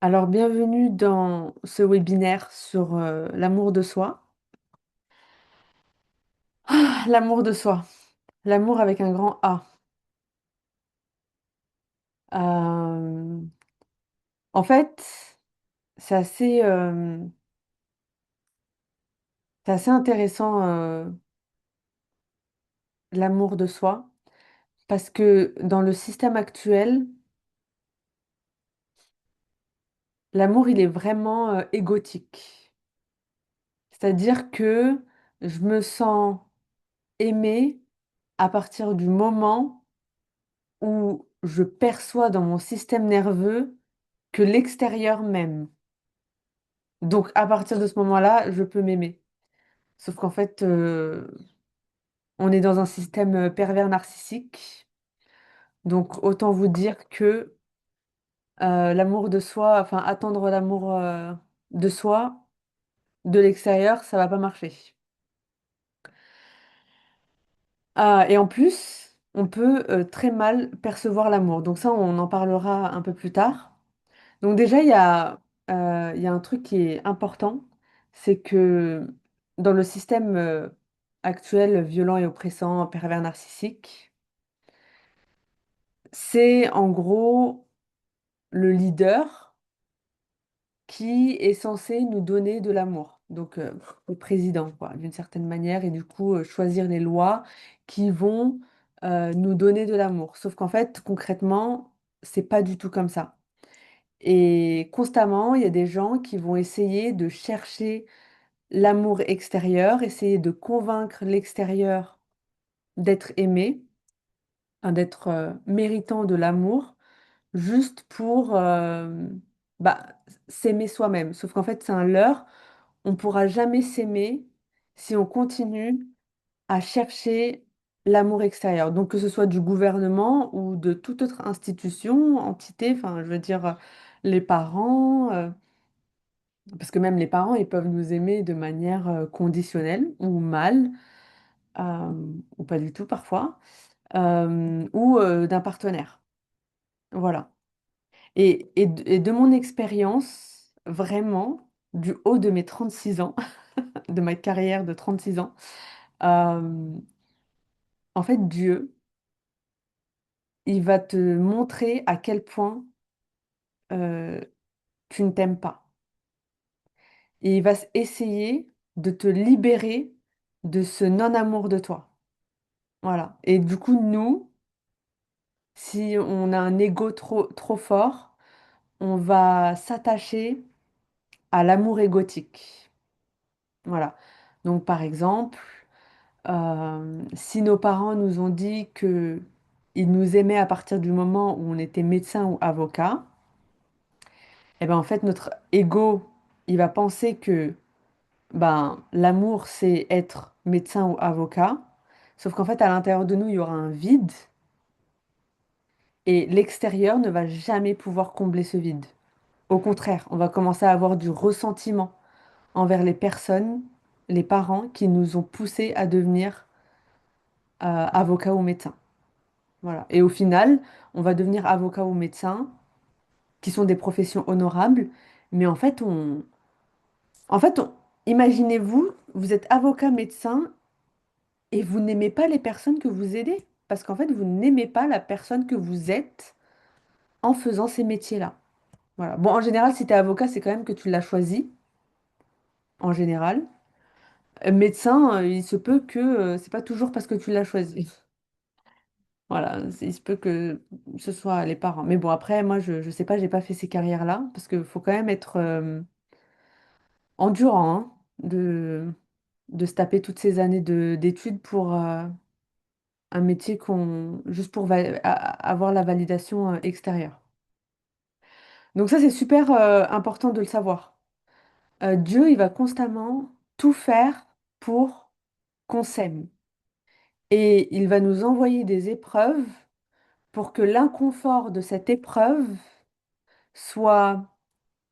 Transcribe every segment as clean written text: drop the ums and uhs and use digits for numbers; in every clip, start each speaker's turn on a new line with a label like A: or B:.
A: Alors, bienvenue dans ce webinaire sur l'amour de soi. L'amour de soi, l'amour avec un grand A. Euh, En fait, c'est assez intéressant, l'amour de soi, parce que dans le système actuel, l'amour, il est vraiment égotique. C'est-à-dire que je me sens aimée à partir du moment où je perçois dans mon système nerveux que l'extérieur m'aime. Donc à partir de ce moment-là, je peux m'aimer. Sauf qu'en fait, on est dans un système, pervers narcissique. Donc autant vous dire que, l'amour de soi, enfin attendre l'amour, de soi, de l'extérieur, ça va pas marcher. Ah et en plus, on peut, très mal percevoir l'amour. Donc ça, on en parlera un peu plus tard. Donc déjà, il y a un truc qui est important, c'est que dans le système, actuel, violent et oppressant, pervers narcissique, c'est en gros le leader qui est censé nous donner de l'amour. Donc, le président quoi, d'une certaine manière et du coup, choisir les lois qui vont, nous donner de l'amour. Sauf qu'en fait, concrètement, c'est pas du tout comme ça. Et constamment, il y a des gens qui vont essayer de chercher l'amour extérieur, essayer de convaincre l'extérieur d'être aimé, hein, d'être, méritant de l'amour, juste pour, bah, s'aimer soi-même. Sauf qu'en fait, c'est un leurre. On pourra jamais s'aimer si on continue à chercher l'amour extérieur. Donc que ce soit du gouvernement ou de toute autre institution, entité, enfin, je veux dire, les parents, parce que même les parents, ils peuvent nous aimer de manière, conditionnelle ou mal, ou pas du tout parfois, ou, d'un partenaire. Voilà et de mon expérience, vraiment, du haut de mes 36 ans, de ma carrière de 36 ans, hem, en fait, Dieu, il va te montrer à quel point, heu, tu ne t'aimes pas et il va essayer de te libérer de ce non-amour de toi. Voilà et du coup, nous, si on a un ego trop fort, on va s'attacher à l'amour égotique. Voilà. Donc par exemple, si nos parents nous ont dit qu'ils nous aimaient à partir du moment où on était médecin ou avocat, et ben, en fait, notre ego, il va penser que, ben, l'amour, c'est être médecin ou avocat. Sauf qu'en fait, à l'intérieur de nous, il y aura un vide et l'extérieur ne va jamais pouvoir combler ce vide. Au contraire, on va commencer à avoir du ressentiment envers les personnes, les parents qui nous ont poussés à devenir avocat ou médecin. Voilà. Et au final, on va devenir avocat ou médecin, qui sont des professions honorables, mais en fait, imaginez-vous, vous êtes avocat médecin et vous n'aimez pas les personnes que vous aidez, parce qu'en fait, vous n'aimez pas la personne que vous êtes en faisant ces métiers-là. Voilà. Bon, en général, si tu es avocat, c'est quand même que tu l'as choisi, en général. Médecin, il se peut que c'est pas toujours parce que tu l'as choisi. Voilà, il se peut que ce soit les parents. Mais bon, après, moi, je sais pas, j'ai pas fait ces carrières-là, parce qu'il faut quand même être endurant, hein, de se taper toutes ces années d'études pour un métier juste pour avoir la validation extérieure. Donc ça, c'est super important de le savoir. Dieu, il va constamment tout faire pour qu'on s'aime. Et il va nous envoyer des épreuves pour que l'inconfort de cette épreuve soit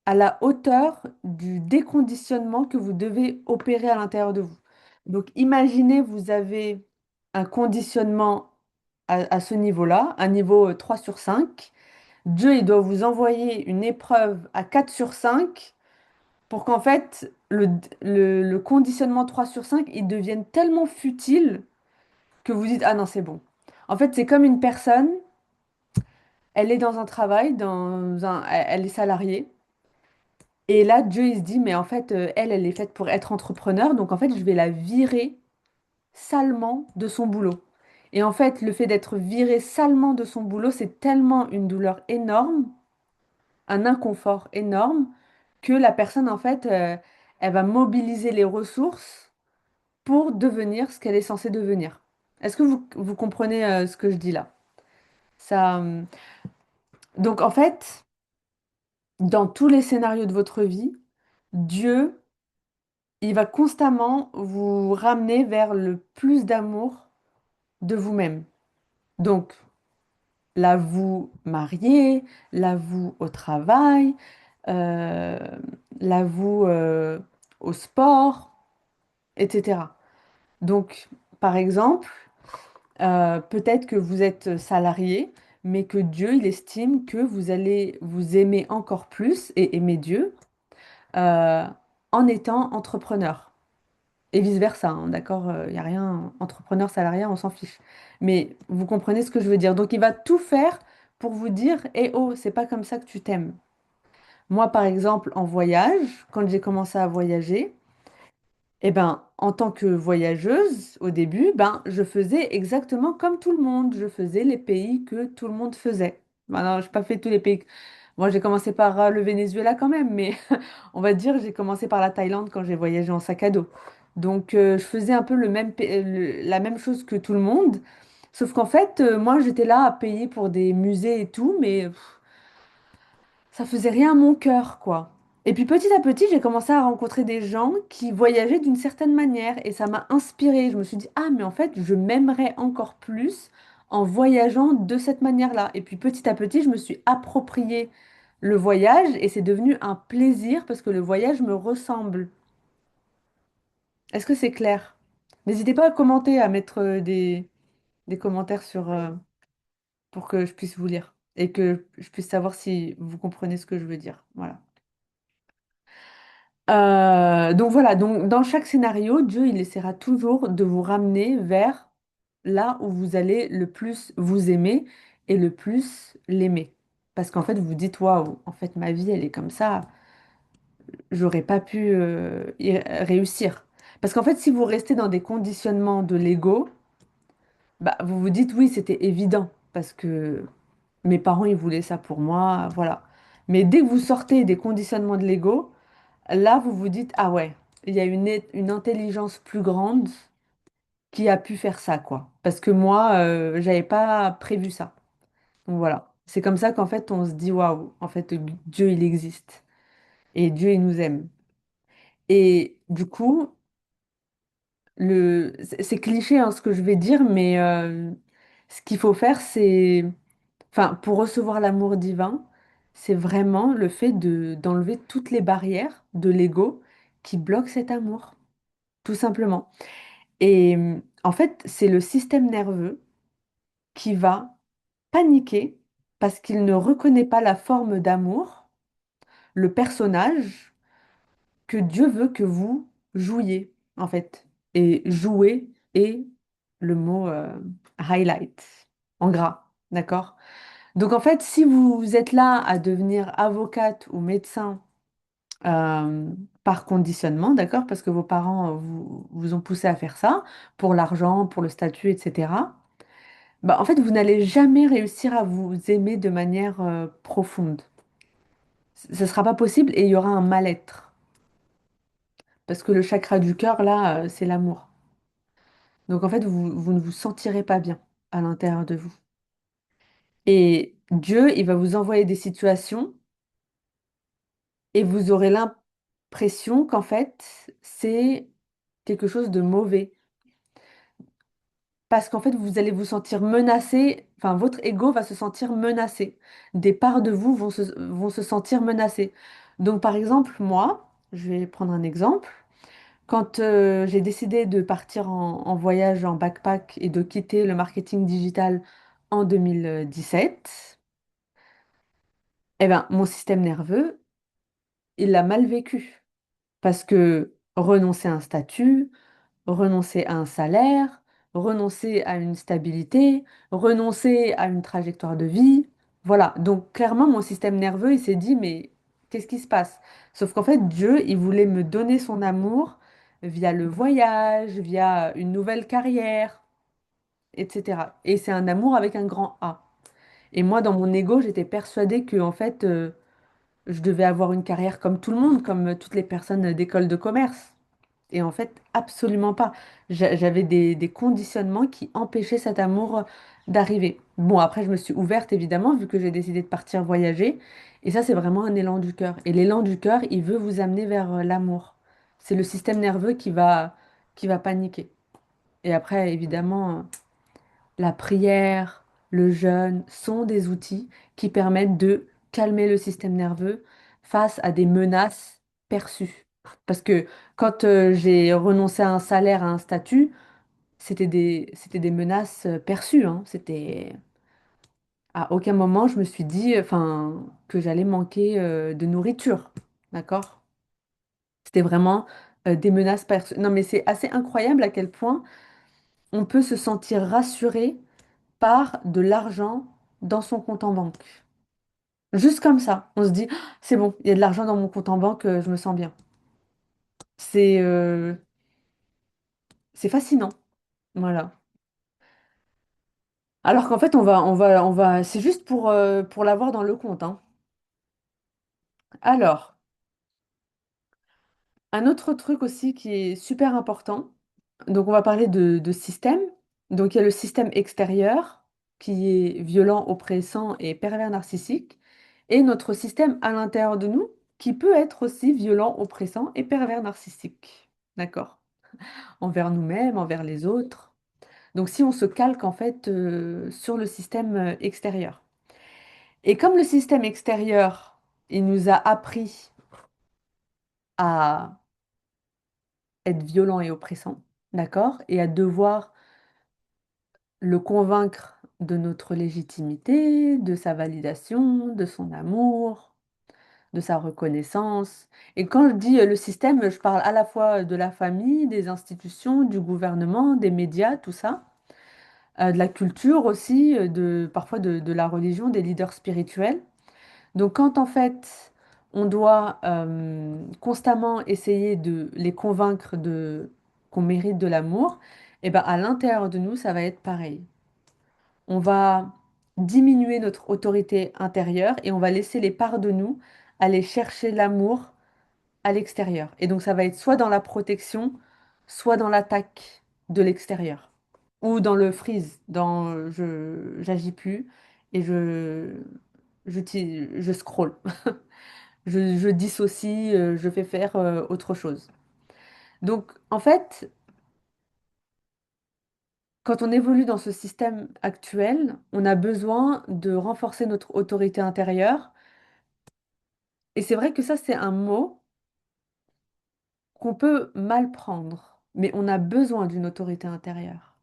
A: à la hauteur du déconditionnement que vous devez opérer à l'intérieur de vous. Donc imaginez, vous avez un conditionnement à ce niveau-là, un niveau 3 sur 5. Dieu, il doit vous envoyer une épreuve à 4 sur 5 pour qu'en fait, le conditionnement 3 sur 5 il devienne tellement futile que vous dites, ah non, c'est bon. En fait, c'est comme une personne, elle est dans un travail, elle est salariée. Et là, Dieu, il se dit, mais en fait, elle est faite pour être entrepreneur. Donc, en fait, je vais la virer salement de son boulot. Et en fait, le fait d'être viré salement de son boulot, c'est tellement une douleur énorme, un inconfort énorme, que la personne, en fait, elle va mobiliser les ressources pour devenir ce qu'elle est censée devenir. Est-ce que vous comprenez, ce que je dis là? Ça, donc, en fait, dans tous les scénarios de votre vie, Dieu, il va constamment vous ramener vers le plus d'amour de vous-même. Donc, la vous mariée, la vous au travail, euh, la vous au sport, etc. Donc, par exemple, peut-être que vous êtes salarié, mais que Dieu, il estime que vous allez vous aimer encore plus et aimer Dieu euh, en étant entrepreneur. Et vice-versa, hein, d'accord? Il n'y a rien, entrepreneur, salarié, on s'en fiche. Mais vous comprenez ce que je veux dire. Donc il va tout faire pour vous dire, eh oh, c'est pas comme ça que tu t'aimes. Moi, par exemple, en voyage, quand j'ai commencé à voyager, eh ben, en tant que voyageuse, au début, ben, je faisais exactement comme tout le monde. Je faisais les pays que tout le monde faisait. Maintenant, je n'ai pas fait tous les pays. Moi, j'ai commencé par le Venezuela quand même, mais on va dire, j'ai commencé par la Thaïlande quand j'ai voyagé en sac à dos. Donc, je faisais un peu la même chose que tout le monde. Sauf qu'en fait, moi, j'étais là à payer pour des musées et tout, mais ça faisait rien à mon cœur, quoi. Et puis petit à petit, j'ai commencé à rencontrer des gens qui voyageaient d'une certaine manière et ça m'a inspirée. Je me suis dit, ah, mais en fait, je m'aimerais encore plus en voyageant de cette manière-là. Et puis petit à petit, je me suis approprié le voyage et c'est devenu un plaisir parce que le voyage me ressemble. Est-ce que c'est clair? N'hésitez pas à commenter, à mettre des commentaires pour que je puisse vous lire et que je puisse savoir si vous comprenez ce que je veux dire. Voilà. Donc voilà, donc dans chaque scénario, Dieu, il essaiera toujours de vous ramener vers là où vous allez le plus vous aimer et le plus l'aimer. Parce qu'en fait, vous vous dites, waouh, en fait, ma vie, elle est comme ça, j'aurais pas pu réussir. Parce qu'en fait, si vous restez dans des conditionnements de l'ego, bah, vous vous dites, oui, c'était évident, parce que mes parents, ils voulaient ça pour moi, voilà. Mais dès que vous sortez des conditionnements de l'ego, là, vous vous dites, ah ouais, il y a une intelligence plus grande qui a pu faire ça, quoi. Parce que moi, j'avais pas prévu ça. Donc voilà. C'est comme ça qu'en fait, on se dit, waouh, en fait, Dieu, il existe. Et Dieu, il nous aime. Et du coup, c'est cliché, hein, ce que je vais dire, mais ce qu'il faut faire, c'est, enfin, pour recevoir l'amour divin, c'est vraiment le fait d'enlever toutes les barrières de l'ego qui bloquent cet amour, tout simplement. Et en fait, c'est le système nerveux qui va paniquer parce qu'il ne reconnaît pas la forme d'amour, le personnage que Dieu veut que vous jouiez, en fait. Et jouer est le mot highlight, en gras, d'accord? Donc en fait, si vous êtes là à devenir avocate ou médecin euh, par conditionnement, d'accord? Parce que vos parents vous ont poussé à faire ça, pour l'argent, pour le statut, etc. Bah, en fait, vous n'allez jamais réussir à vous aimer de manière profonde. Ce ne sera pas possible et il y aura un mal-être. Parce que le chakra du cœur, là, c'est l'amour. Donc en fait, vous ne vous sentirez pas bien à l'intérieur de vous. Et Dieu, il va vous envoyer des situations et vous aurez l'impression qu'en fait, c'est quelque chose de mauvais. Parce qu'en fait, vous allez vous sentir menacé, enfin, votre ego va se sentir menacé. Des parts de vous vont se sentir menacées. Donc, par exemple, moi, je vais prendre un exemple. Quand j'ai décidé de partir en voyage en backpack et de quitter le marketing digital en 2017, Eh ben, mon système nerveux, il l'a mal vécu. Parce que renoncer à un statut, renoncer à un salaire, renoncer à une stabilité, renoncer à une trajectoire de vie. Voilà. Donc clairement, mon système nerveux, il s'est dit, mais qu'est-ce qui se passe? Sauf qu'en fait, Dieu, il voulait me donner son amour via le voyage, via une nouvelle carrière, etc. Et c'est un amour avec un grand A. Et moi, dans mon ego, j'étais persuadée que, en fait, je devais avoir une carrière comme tout le monde, comme toutes les personnes d'école de commerce. Et en fait, absolument pas. J'avais des conditionnements qui empêchaient cet amour d'arriver. Bon, après, je me suis ouverte, évidemment, vu que j'ai décidé de partir voyager. Et ça, c'est vraiment un élan du cœur. Et l'élan du cœur, il veut vous amener vers l'amour. C'est le système nerveux qui va paniquer. Et après, évidemment, la prière, le jeûne sont des outils qui permettent de calmer le système nerveux face à des menaces perçues. Parce que quand j'ai renoncé à un salaire, à un statut, c'était des menaces perçues, hein. C'était à aucun moment je me suis dit, enfin, que j'allais manquer de nourriture, d'accord? C'était vraiment des menaces perçues. Non, mais c'est assez incroyable à quel point on peut se sentir rassuré par de l'argent dans son compte en banque. Juste comme ça, on se dit, ah, c'est bon, il y a de l'argent dans mon compte en banque, je me sens bien. C'est c'est fascinant, voilà. Alors qu'en fait, c'est juste pour l'avoir dans le compte, hein. Alors, un autre truc aussi qui est super important, donc on va parler de système. Donc il y a le système extérieur qui est violent, oppressant et pervers narcissique, et notre système à l'intérieur de nous qui peut être aussi violent, oppressant et pervers narcissique. D'accord? Envers nous-mêmes, envers les autres. Donc si on se calque en fait sur le système extérieur. Et comme le système extérieur, il nous a appris à être violent et oppressant, d'accord? Et à devoir le convaincre de notre légitimité, de sa validation, de son amour, de sa reconnaissance. Et quand je dis le système, je parle à la fois de la famille, des institutions, du gouvernement, des médias, tout ça, de la culture aussi, parfois de la religion, des leaders spirituels. Donc quand en fait on doit constamment essayer de les convaincre qu'on mérite de l'amour, et ben à l'intérieur de nous ça va être pareil. On va diminuer notre autorité intérieure et on va laisser les parts de nous aller chercher l'amour à l'extérieur. Et donc ça va être soit dans la protection, soit dans l'attaque de l'extérieur. Ou dans le freeze, dans je j'agis plus et je scrolle. Je dissocie, je fais faire autre chose. Donc, en fait, quand on évolue dans ce système actuel, on a besoin de renforcer notre autorité intérieure. Et c'est vrai que ça, c'est un mot qu'on peut mal prendre, mais on a besoin d'une autorité intérieure.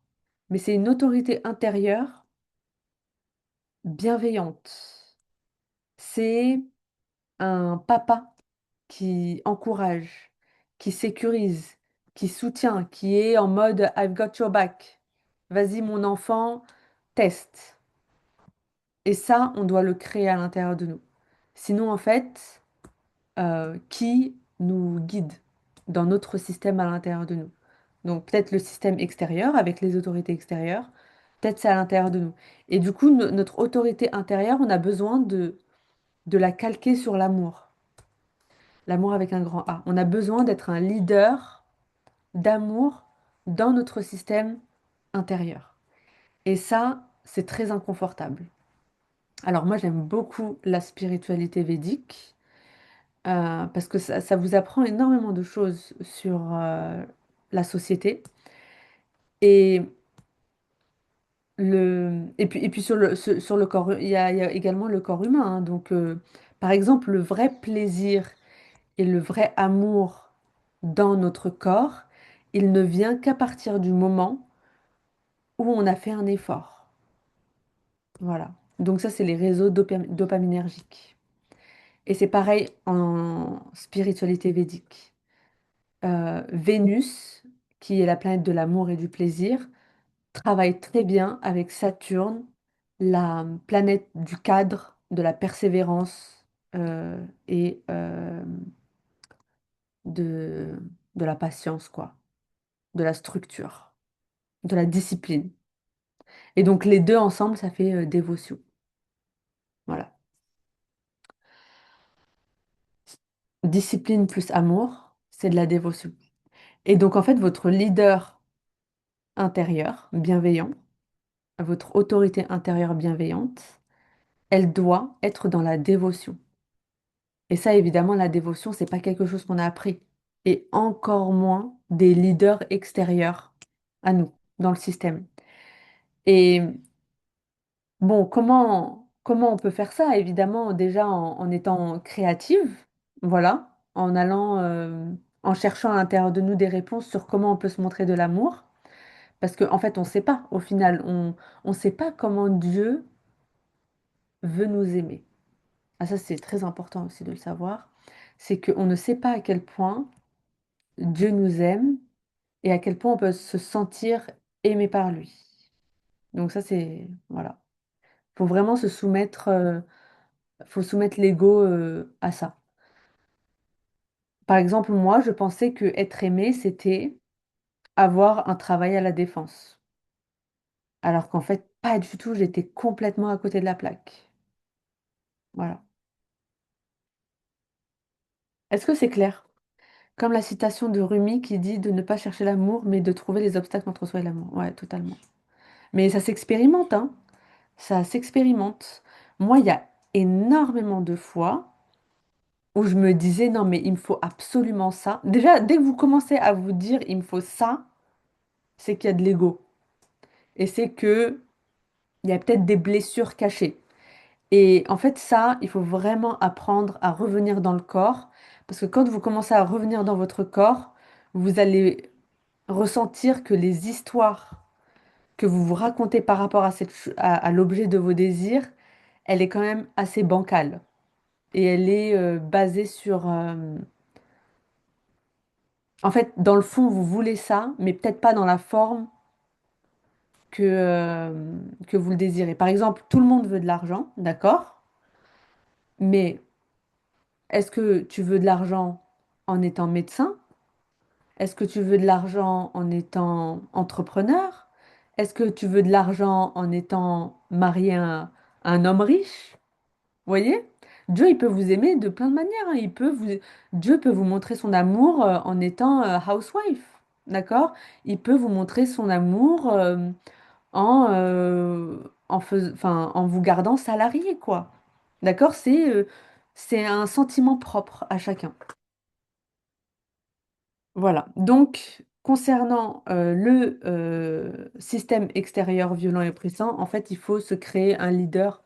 A: Mais c'est une autorité intérieure bienveillante. C'est un papa qui encourage, qui sécurise, qui soutient, qui est en mode I've got your back. Vas-y, mon enfant, teste. Et ça, on doit le créer à l'intérieur de nous. Sinon, en fait, qui nous guide dans notre système à l'intérieur de nous? Donc, peut-être le système extérieur avec les autorités extérieures, peut-être c'est à l'intérieur de nous. Et du coup, notre autorité intérieure, on a besoin de la calquer sur l'amour. L'amour avec un grand A. On a besoin d'être un leader d'amour dans notre système intérieur. Et ça, c'est très inconfortable. Alors moi, j'aime beaucoup la spiritualité védique parce que ça vous apprend énormément de choses sur la société. Et, et puis sur le corps, il y a également le corps humain, hein. Donc, par exemple, le vrai plaisir et le vrai amour dans notre corps, il ne vient qu'à partir du moment où on a fait un effort. Voilà. Donc ça, c'est les réseaux dopaminergiques. Et c'est pareil en spiritualité védique. Vénus, qui est la planète de l'amour et du plaisir, travaille très bien avec Saturne, la planète du cadre, de la persévérance et de, de la patience, quoi, de la structure, de la discipline. Et donc les deux ensemble, ça fait dévotion. Voilà. Discipline plus amour, c'est de la dévotion. Et donc en fait, votre leader intérieur, bienveillant, votre autorité intérieure bienveillante, elle doit être dans la dévotion. Et ça, évidemment, la dévotion, c'est pas quelque chose qu'on a appris. Et encore moins des leaders extérieurs à nous, dans le système. Et bon, comment on peut faire ça? Évidemment, déjà en étant créative, voilà, en allant, en cherchant à l'intérieur de nous des réponses sur comment on peut se montrer de l'amour. Parce qu'en fait, on ne sait pas, au final, on ne sait pas comment Dieu veut nous aimer. Ah, ça, c'est très important aussi de le savoir. C'est qu'on ne sait pas à quel point Dieu nous aime et à quel point on peut se sentir aimé par lui. Donc ça, c'est... Voilà. Faut vraiment se soumettre, faut soumettre l'ego à ça. Par exemple, moi, je pensais que être aimé, c'était avoir un travail à la défense. Alors qu'en fait, pas du tout, j'étais complètement à côté de la plaque. Voilà. Est-ce que c'est clair? Comme la citation de Rumi qui dit de ne pas chercher l'amour, mais de trouver les obstacles entre soi et l'amour. Ouais, totalement. Mais ça s'expérimente, hein. Ça s'expérimente. Moi, il y a énormément de fois où je me disais, non, mais il me faut absolument ça. Déjà, dès que vous commencez à vous dire, il me faut ça, c'est qu'il y a de l'ego. Et c'est que il y a peut-être des blessures cachées. Et en fait, ça, il faut vraiment apprendre à revenir dans le corps. Parce que quand vous commencez à revenir dans votre corps, vous allez ressentir que les histoires que vous vous racontez par rapport à, à l'objet de vos désirs, elle est quand même assez bancale. Et elle est basée sur... en fait, dans le fond, vous voulez ça, mais peut-être pas dans la forme que vous le désirez. Par exemple, tout le monde veut de l'argent, d'accord? Mais est-ce que tu veux de l'argent en étant médecin? Est-ce que tu veux de l'argent en étant entrepreneur? Est-ce que tu veux de l'argent en étant marié à un homme riche? Vous voyez? Dieu, il peut vous aimer de plein de manières, hein. Dieu peut vous montrer son amour en étant housewife, d'accord? Il peut vous montrer son amour enfin, en vous gardant salarié, quoi. D'accord? C'est un sentiment propre à chacun. Voilà. Donc, concernant le système extérieur violent et oppressant, en fait, il faut se créer un leader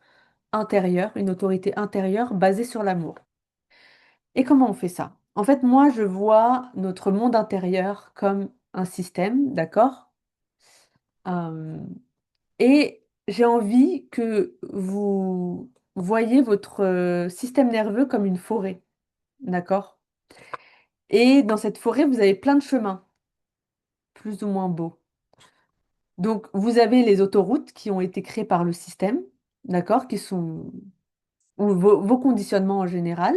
A: intérieur, une autorité intérieure basée sur l'amour. Et comment on fait ça? En fait, moi, je vois notre monde intérieur comme un système, d'accord? Euh, et j'ai envie que vous voyez votre système nerveux comme une forêt, d'accord? Et dans cette forêt, vous avez plein de chemins, plus ou moins beaux. Donc, vous avez les autoroutes qui ont été créées par le système, d'accord? Qui sont ou vos conditionnements en général.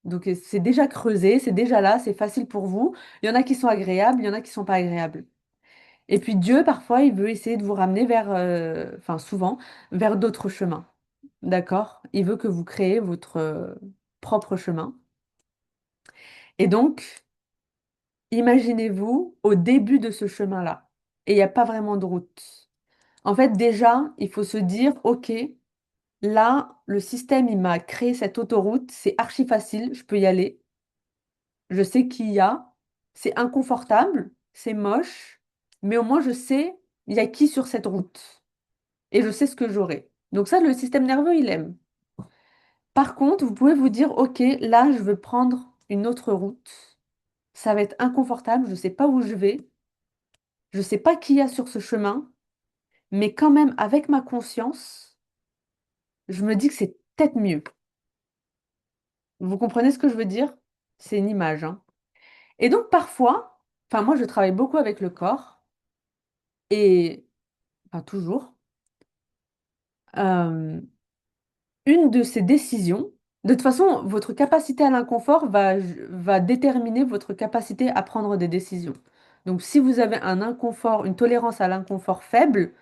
A: Donc, c'est déjà creusé, c'est déjà là, c'est facile pour vous. Il y en a qui sont agréables, il y en a qui sont pas agréables. Et puis Dieu, parfois, il veut essayer de vous ramener vers, enfin souvent, vers d'autres chemins. D'accord? Il veut que vous créez votre propre chemin. Et donc, imaginez-vous au début de ce chemin-là. Et il n'y a pas vraiment de route. En fait, déjà, il faut se dire, OK, là, le système, il m'a créé cette autoroute, c'est archi facile, je peux y aller. Je sais qu'il y a, c'est inconfortable, c'est moche, mais au moins je sais, il y a qui sur cette route. Et je sais ce que j'aurai. Donc ça, le système nerveux, il aime. Par contre, vous pouvez vous dire, OK, là, je veux prendre une autre route. Ça va être inconfortable, je ne sais pas où je vais, je ne sais pas qui y a sur ce chemin, mais quand même, avec ma conscience, je me dis que c'est peut-être mieux. Vous comprenez ce que je veux dire? C'est une image, hein. Et donc parfois, enfin moi je travaille beaucoup avec le corps et enfin toujours, hem, une de ces décisions de toute façon, votre capacité à l'inconfort va déterminer votre capacité à prendre des décisions. Donc si vous avez un inconfort, une tolérance à l'inconfort faible,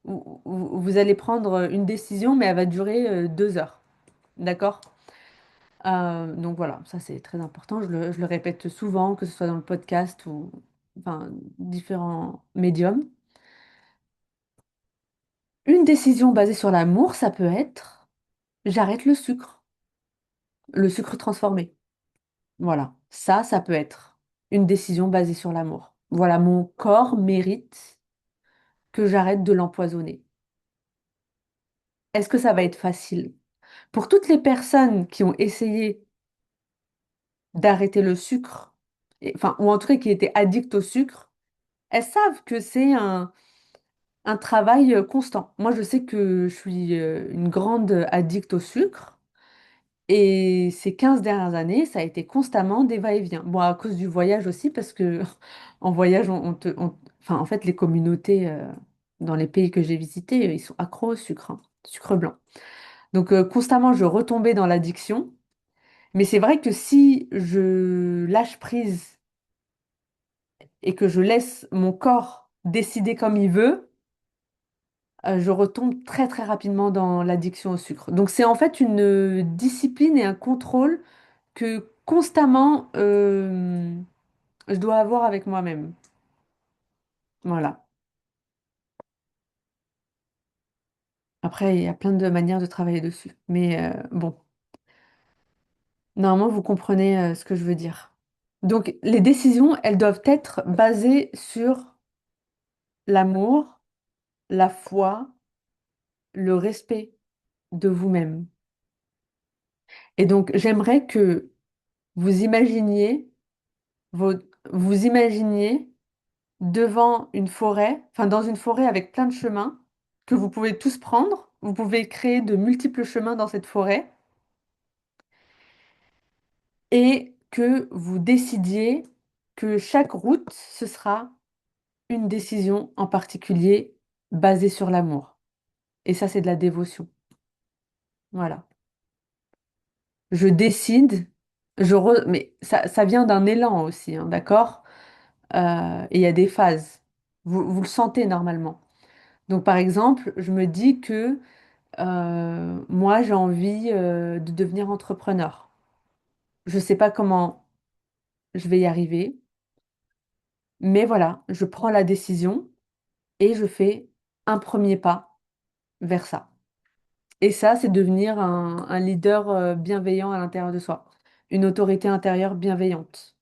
A: vous allez prendre une décision, mais elle va durer 2 heures. D'accord? Donc voilà, ça c'est très important. Je le répète souvent, que ce soit dans le podcast ou enfin, différents médiums. Une décision basée sur l'amour, ça peut être j'arrête le sucre transformé. Voilà, ça peut être une décision basée sur l'amour. Voilà, mon corps mérite que j'arrête de l'empoisonner. Est-ce que ça va être facile? Pour toutes les personnes qui ont essayé d'arrêter le sucre, enfin, ou en tout cas qui étaient addictes au sucre, elles savent que c'est un travail constant. Moi, je sais que je suis une grande addict au sucre. Et ces 15 dernières années, ça a été constamment des va-et-vient. Bon, à cause du voyage aussi, parce que en voyage, enfin, en fait, les communautés dans les pays que j'ai visités, ils sont accros au sucre, hein, sucre blanc. Donc, constamment, je retombais dans l'addiction. Mais c'est vrai que si je lâche prise et que je laisse mon corps décider comme il veut, je retombe très, très rapidement dans l'addiction au sucre. Donc, c'est en fait une discipline et un contrôle que constamment je dois avoir avec moi-même. Voilà. Après, il y a plein de manières de travailler dessus. Mais bon, normalement, vous comprenez ce que je veux dire. Donc, les décisions, elles doivent être basées sur l'amour, la foi, le respect de vous-même. Et donc, j'aimerais que vous imaginiez, vos- vous imaginiez devant une forêt, enfin dans une forêt avec plein de chemins que vous pouvez tous prendre. Vous pouvez créer de multiples chemins dans cette forêt et que vous décidiez que chaque route, ce sera une décision en particulier basée sur l'amour. Et ça, c'est de la dévotion. Voilà. Je décide, mais ça vient d'un élan aussi, hein, d'accord? Et il y a des phases. Vous le sentez normalement. Donc, par exemple, je me dis que moi, j'ai envie de devenir entrepreneur. Je ne sais pas comment je vais y arriver, mais voilà, je prends la décision et je fais un premier pas vers ça. Et ça, c'est devenir un leader bienveillant à l'intérieur de soi, une autorité intérieure bienveillante.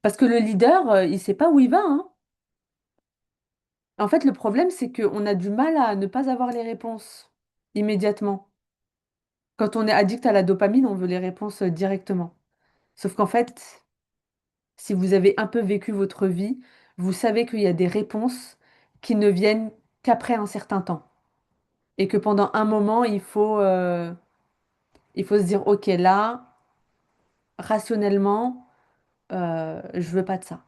A: Parce que le leader, il ne sait pas où il va, hein. En fait, le problème, c'est qu'on a du mal à ne pas avoir les réponses immédiatement. Quand on est addict à la dopamine, on veut les réponses directement. Sauf qu'en fait, si vous avez un peu vécu votre vie, vous savez qu'il y a des réponses qui ne viennent qu'après un certain temps. Et que pendant un moment, il faut se dire, OK, là, rationnellement, je veux pas de ça.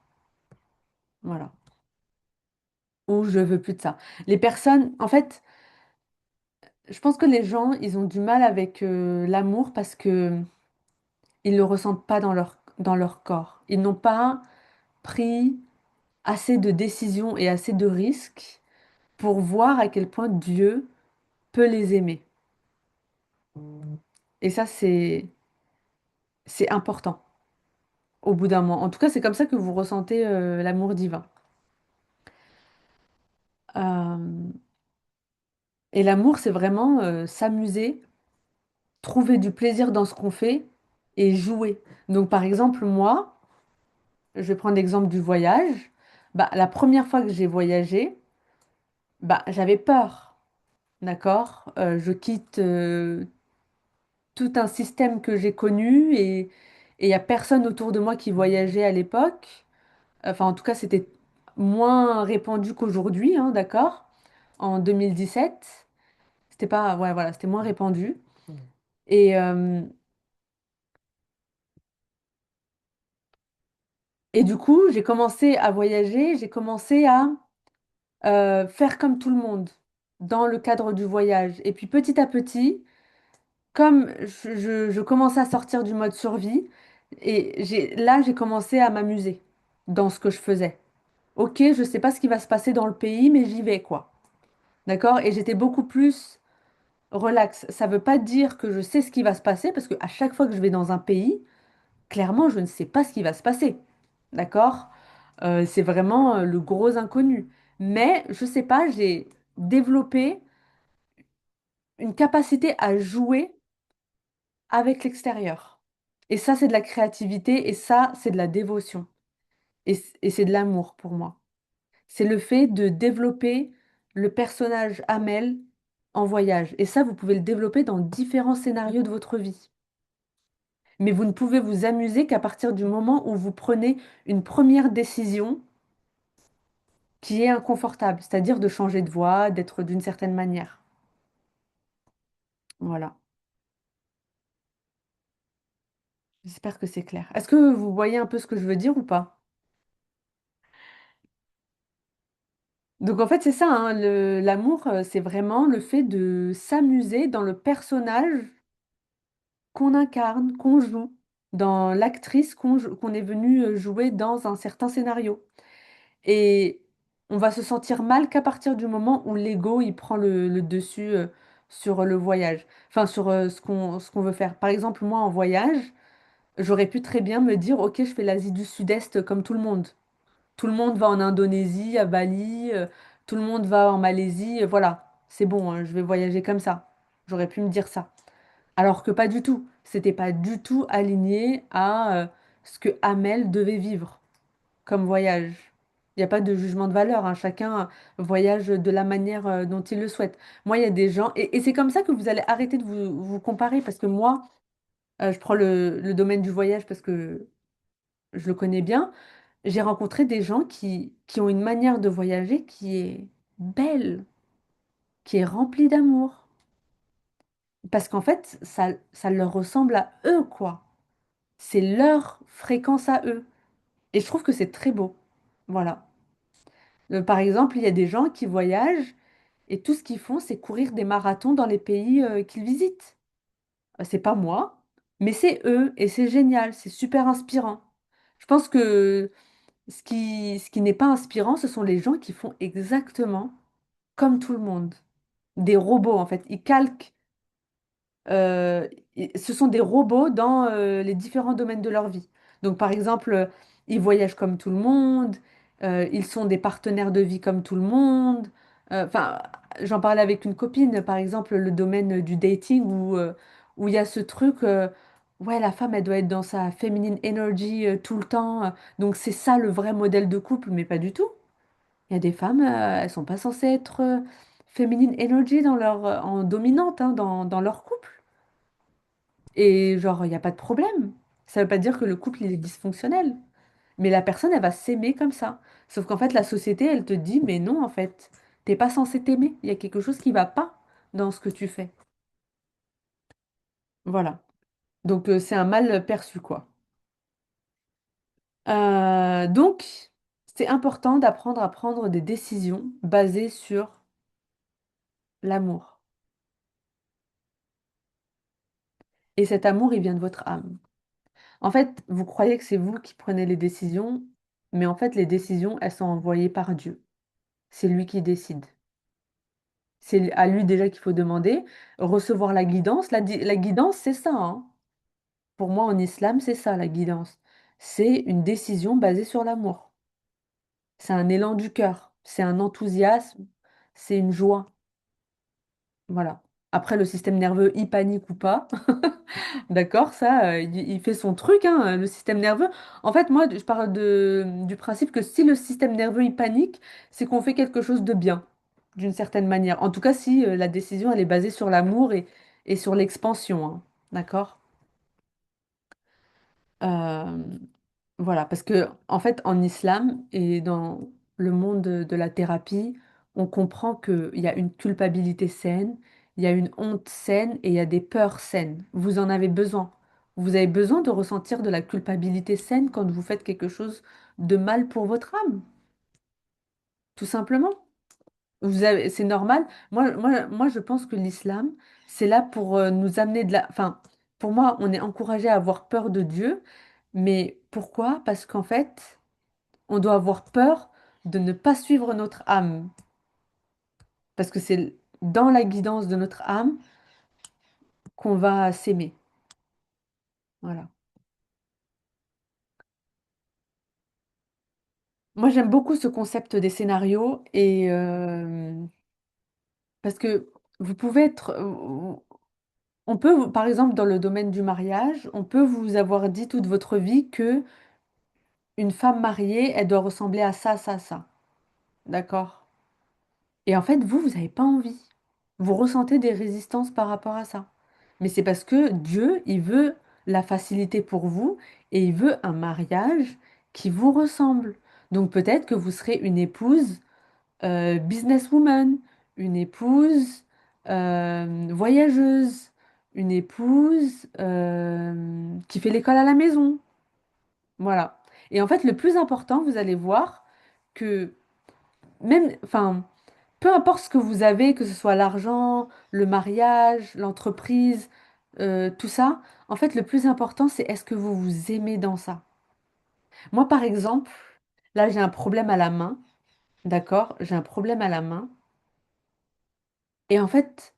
A: Voilà. Ou je veux plus de ça. Les personnes, en fait, je pense que les gens, ils ont du mal avec l'amour parce que ils le ressentent pas dans leur corps. Ils n'ont pas pris assez de décisions et assez de risques pour voir à quel point Dieu peut les aimer. Et ça, c'est important au bout d'un moment. En tout cas, c'est comme ça que vous ressentez l'amour divin. Euh, et l'amour, c'est vraiment s'amuser, trouver du plaisir dans ce qu'on fait et jouer. Donc, par exemple, moi, je vais prendre l'exemple du voyage. Bah, la première fois que j'ai voyagé, bah, j'avais peur. D'accord? Je quitte tout un système que j'ai connu et il n'y a personne autour de moi qui voyageait à l'époque. Enfin, en tout cas, c'était moins répandu qu'aujourd'hui, hein, d'accord? En 2017, c'était pas, ouais, voilà, c'était moins répandu. Et Et du coup, j'ai commencé à voyager, j'ai commencé à faire comme tout le monde dans le cadre du voyage. Et puis petit à petit, comme je commençais à sortir du mode survie, là, j'ai commencé à m'amuser dans ce que je faisais. Ok, je sais pas ce qui va se passer dans le pays, mais j'y vais, quoi. D'accord? Et j'étais beaucoup plus relax. Ça veut pas dire que je sais ce qui va se passer, parce qu'à chaque fois que je vais dans un pays, clairement, je ne sais pas ce qui va se passer. D'accord? C'est vraiment le gros inconnu. Mais je sais pas, j'ai développé une capacité à jouer avec l'extérieur. Et ça, c'est de la créativité, et ça, c'est de la dévotion. Et c'est de l'amour pour moi. C'est le fait de développer le personnage Amel en voyage. Et ça, vous pouvez le développer dans différents scénarios de votre vie. Mais vous ne pouvez vous amuser qu'à partir du moment où vous prenez une première décision qui est inconfortable, c'est-à-dire de changer de voix, d'être d'une certaine manière. Voilà. J'espère que c'est clair. Est-ce que vous voyez un peu ce que je veux dire ou pas? Donc en fait, c'est ça, hein, l'amour, c'est vraiment le fait de s'amuser dans le personnage qu'on incarne, qu'on joue, dans l'actrice qu'on est venu jouer dans un certain scénario. Et on va se sentir mal qu'à partir du moment où l'ego, il prend le dessus sur le voyage, enfin sur ce qu'on veut faire. Par exemple, moi en voyage, j'aurais pu très bien me dire, ok, je fais l'Asie du Sud-Est comme tout le monde. Tout le monde va en Indonésie, à Bali, tout le monde va en Malaisie, voilà, c'est bon, hein, je vais voyager comme ça. J'aurais pu me dire ça. Alors que pas du tout. C'était pas du tout aligné à ce que Amel devait vivre comme voyage. Il n'y a pas de jugement de valeur, hein. Chacun voyage de la manière dont il le souhaite. Moi, il y a des gens, et c'est comme ça que vous allez arrêter de vous comparer, parce que moi, je prends le domaine du voyage parce que je le connais bien. J'ai rencontré des gens qui ont une manière de voyager qui est belle, qui est remplie d'amour. Parce qu'en fait, ça leur ressemble à eux, quoi. C'est leur fréquence à eux. Et je trouve que c'est très beau. Voilà. Par exemple, il y a des gens qui voyagent et tout ce qu'ils font, c'est courir des marathons dans les pays qu'ils visitent. C'est pas moi, mais c'est eux et c'est génial, c'est super inspirant. Je pense que ce qui n'est pas inspirant, ce sont les gens qui font exactement comme tout le monde. Des robots, en fait. Ils calquent ce sont des robots dans les différents domaines de leur vie. Donc, par exemple, ils voyagent comme tout le monde, ils sont des partenaires de vie comme tout le monde. Enfin, j'en parlais avec une copine, par exemple, le domaine du dating où il y a ce truc, ouais, la femme, elle doit être dans sa feminine energy tout le temps. Donc, c'est ça le vrai modèle de couple, mais pas du tout. Il y a des femmes, elles sont pas censées être feminine energy en dominante hein, dans leur couple. Et genre, il n'y a pas de problème. Ça veut pas dire que le couple, il est dysfonctionnel. Mais la personne, elle va s'aimer comme ça. Sauf qu'en fait, la société, elle te dit, mais non, en fait, t'es pas censé t'aimer. Il y a quelque chose qui va pas dans ce que tu fais. Voilà. Donc, c'est un mal perçu, quoi. Donc, c'est important d'apprendre à prendre des décisions basées sur l'amour. Et cet amour, il vient de votre âme. En fait, vous croyez que c'est vous qui prenez les décisions, mais en fait, les décisions, elles sont envoyées par Dieu. C'est lui qui décide. C'est à lui déjà qu'il faut demander, recevoir la guidance. La guidance, c'est ça, hein. Pour moi, en islam, c'est ça, la guidance. C'est une décision basée sur l'amour. C'est un élan du cœur, c'est un enthousiasme, c'est une joie. Voilà. Après, le système nerveux, il panique ou pas. D'accord, ça, il fait son truc, hein, le système nerveux. En fait, moi, je parle du principe que si le système nerveux, il panique, c'est qu'on fait quelque chose de bien, d'une certaine manière. En tout cas, si la décision, elle est basée sur l'amour et sur l'expansion, hein. D'accord? Euh, voilà, parce que, en fait, en islam et dans le monde de la thérapie, on comprend qu'il y a une culpabilité saine, il y a une honte saine et il y a des peurs saines. Vous en avez besoin. Vous avez besoin de ressentir de la culpabilité saine quand vous faites quelque chose de mal pour votre âme, tout simplement. C'est normal. Moi, je pense que l'islam, c'est là pour nous amener de la... Enfin, pour moi, on est encouragé à avoir peur de Dieu. Mais pourquoi? Parce qu'en fait, on doit avoir peur de ne pas suivre notre âme. Parce que c'est dans la guidance de notre âme qu'on va s'aimer. Voilà. Moi, j'aime beaucoup ce concept des scénarios et parce que vous pouvez être, on peut, par exemple, dans le domaine du mariage, on peut vous avoir dit toute votre vie que une femme mariée, elle doit ressembler à ça, ça, ça. D'accord? Et en fait, vous n'avez pas envie. Vous ressentez des résistances par rapport à ça. Mais c'est parce que Dieu, il veut la facilité pour vous et il veut un mariage qui vous ressemble. Donc peut-être que vous serez une épouse businesswoman, une épouse voyageuse, une épouse qui fait l'école à la maison. Voilà. Et en fait, le plus important, vous allez voir que même, enfin, peu importe ce que vous avez, que ce soit l'argent, le mariage, l'entreprise, tout ça, en fait, le plus important, c'est est-ce que vous vous aimez dans ça? Moi, par exemple, là, j'ai un problème à la main, d'accord? J'ai un problème à la main. Et en fait,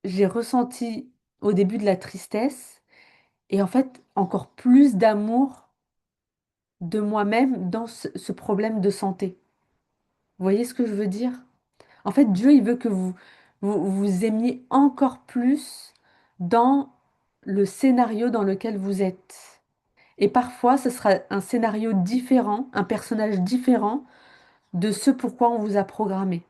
A: j'ai ressenti au début de la tristesse et en fait, encore plus d'amour de moi-même dans ce problème de santé. Vous voyez ce que je veux dire? En fait, Dieu, il veut que vous aimiez encore plus dans le scénario dans lequel vous êtes. Et parfois, ce sera un scénario différent, un personnage différent de ce pourquoi on vous a programmé.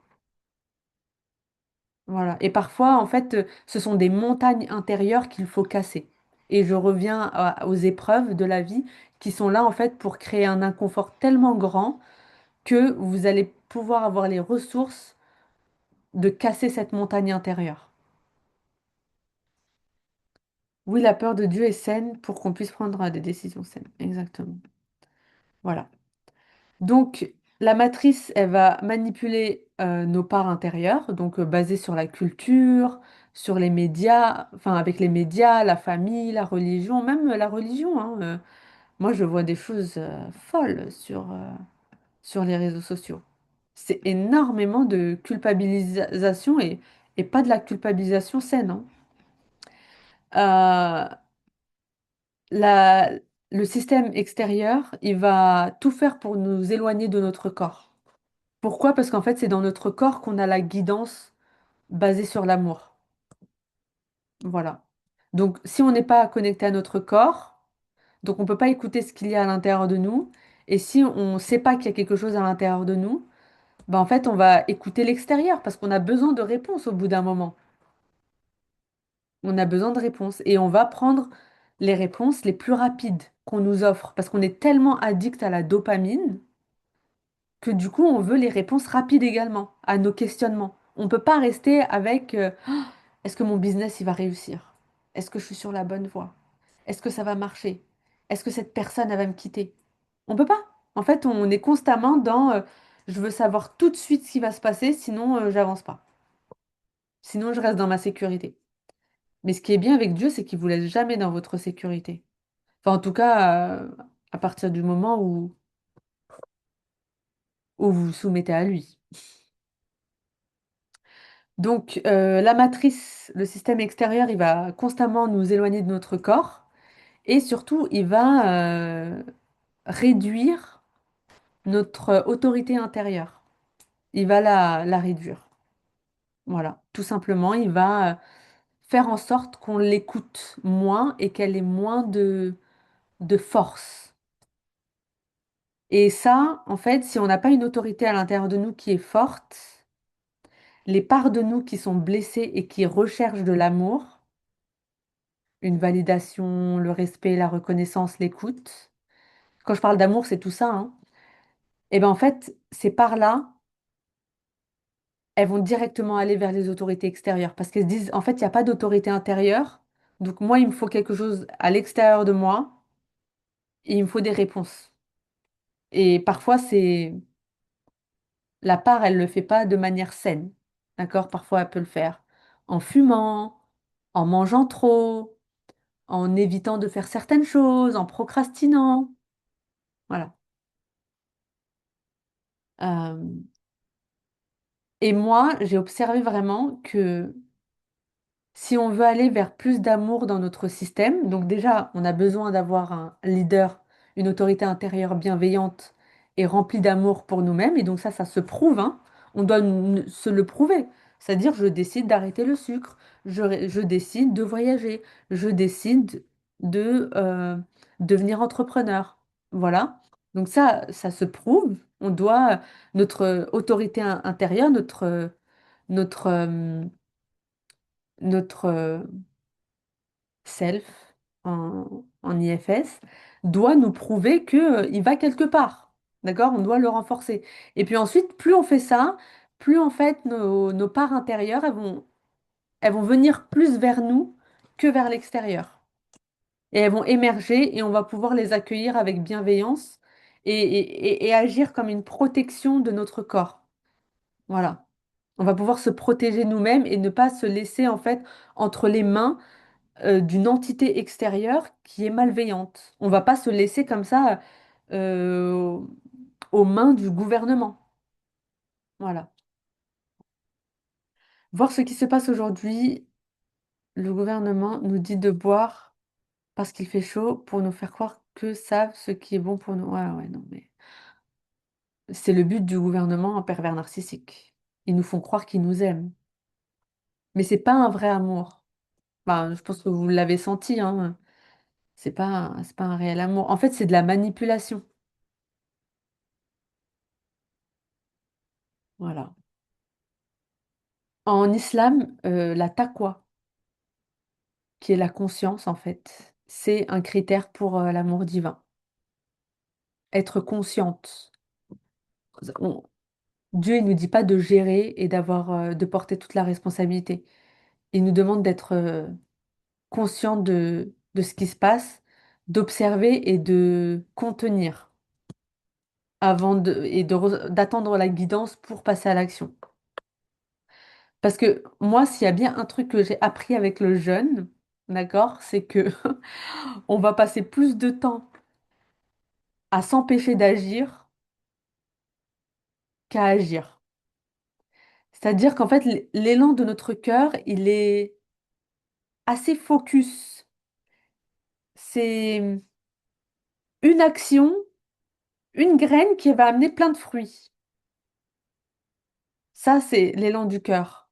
A: Voilà. Et parfois, en fait, ce sont des montagnes intérieures qu'il faut casser. Et je reviens aux épreuves de la vie qui sont là, en fait, pour créer un inconfort tellement grand que vous allez pouvoir avoir les ressources de casser cette montagne intérieure. Oui, la peur de Dieu est saine pour qu'on puisse prendre des décisions saines. Exactement. Voilà. Donc, la matrice, elle va manipuler nos parts intérieures, donc basées sur la culture, sur les médias, enfin avec les médias, la famille, la religion, même la religion, hein, moi, je vois des choses folles sur les réseaux sociaux. C'est énormément de culpabilisation et pas de la culpabilisation saine, hein. Euh, la- le système extérieur, il va tout faire pour nous éloigner de notre corps. Pourquoi? Parce qu'en fait, c'est dans notre corps qu'on a la guidance basée sur l'amour. Voilà. Donc, si on n'est pas connecté à notre corps, donc on ne peut pas écouter ce qu'il y a à l'intérieur de nous. Et si on ne sait pas qu'il y a quelque chose à l'intérieur de nous, ben en fait, on va écouter l'extérieur parce qu'on a besoin de réponses au bout d'un moment. On a besoin de réponses et on va prendre les réponses les plus rapides qu'on nous offre parce qu'on est tellement addict à la dopamine que du coup, on veut les réponses rapides également à nos questionnements. On ne peut pas rester avec est-ce que mon business il va réussir? Est-ce que je suis sur la bonne voie? Est-ce que ça va marcher? Est-ce que cette personne elle va me quitter? On peut pas. En fait, on est constamment dans je veux savoir tout de suite ce qui va se passer, sinon j'avance pas. Sinon, je reste dans ma sécurité. Mais ce qui est bien avec Dieu, c'est qu'il vous laisse jamais dans votre sécurité. Enfin, en tout cas, à partir du moment où vous vous soumettez à lui. Donc, la matrice, le système extérieur, il va constamment nous éloigner de notre corps et surtout, il va réduire notre autorité intérieure. Il va la réduire. Voilà, tout simplement, il va faire en sorte qu'on l'écoute moins et qu'elle ait moins de force. Et ça, en fait, si on n'a pas une autorité à l'intérieur de nous qui est forte, les parts de nous qui sont blessées et qui recherchent de l'amour, une validation, le respect, la reconnaissance, l'écoute. Quand je parle d'amour, c'est tout ça, hein. Et ben en fait, ces parts-là, elles vont directement aller vers les autorités extérieures parce qu'elles se disent, en fait, il n'y a pas d'autorité intérieure, Donc moi, il me faut quelque chose à l'extérieur de moi et il me faut des réponses. Et parfois, c'est la part, elle le fait pas de manière saine. D'accord? Parfois, elle peut le faire en fumant, en mangeant trop, en évitant de faire certaines choses, en procrastinant. Voilà. Euh, et moi, j'ai observé vraiment que si on veut aller vers plus d'amour dans notre système, donc déjà, on a besoin d'avoir un leader, une autorité intérieure bienveillante et remplie d'amour pour nous-mêmes. Et donc ça se prouve, hein. On doit se le prouver. C'est-à-dire, je décide d'arrêter le sucre, je décide de voyager, je décide de devenir entrepreneur. Voilà. Donc ça se prouve. On doit, notre autorité intérieure, notre, notre self en IFS doit nous prouver que, il va quelque part. D'accord? On doit le renforcer. Et puis ensuite, plus on fait ça, plus en fait nos parts intérieures, elles vont venir plus vers nous que vers l'extérieur. Et elles vont émerger et on va pouvoir les accueillir avec bienveillance et agir comme une protection de notre corps. Voilà. On va pouvoir se protéger nous-mêmes et ne pas se laisser en fait entre les mains d'une entité extérieure qui est malveillante. On va pas se laisser comme ça euh, aux mains du gouvernement. Voilà. Voir ce qui se passe aujourd'hui, le gouvernement nous dit de boire parce qu'il fait chaud pour nous faire croire que savent ce qui est bon pour nous. Ouais, ouais, non, mais c'est le but du gouvernement en pervers narcissique. Ils nous font croire qu'ils nous aiment. Mais c'est pas un vrai amour. Enfin, je pense que vous l'avez senti, hein. C'est pas un réel amour. En fait, c'est de la manipulation. Voilà. En islam, la taqwa, qui est la conscience en fait, c'est un critère pour l'amour divin. Être consciente. On- Dieu, il nous dit pas de gérer et de porter toute la responsabilité. Il nous demande d'être conscient de ce qui se passe, d'observer et de contenir d'attendre la guidance pour passer à l'action. Parce que moi, s'il y a bien un truc que j'ai appris avec le jeûne, d'accord, c'est que on va passer plus de temps à s'empêcher d'agir qu'à agir. C'est-à-dire qu'en fait, l'élan de notre cœur, il est assez focus. C'est une action, une graine qui va amener plein de fruits. Ça, c'est l'élan du cœur.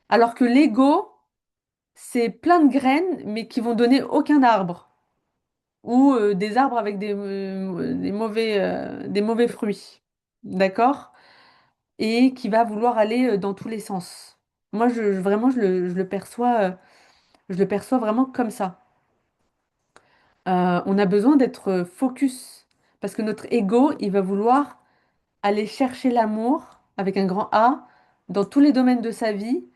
A: Alors que l'ego, c'est plein de graines, mais qui vont donner aucun arbre. Ou des arbres avec des mauvais fruits. D'accord? Et qui va vouloir aller dans tous les sens. Moi, vraiment, je le perçois vraiment comme ça. On a besoin d'être focus parce que notre ego, il va vouloir aller chercher l'amour avec un grand A dans tous les domaines de sa vie,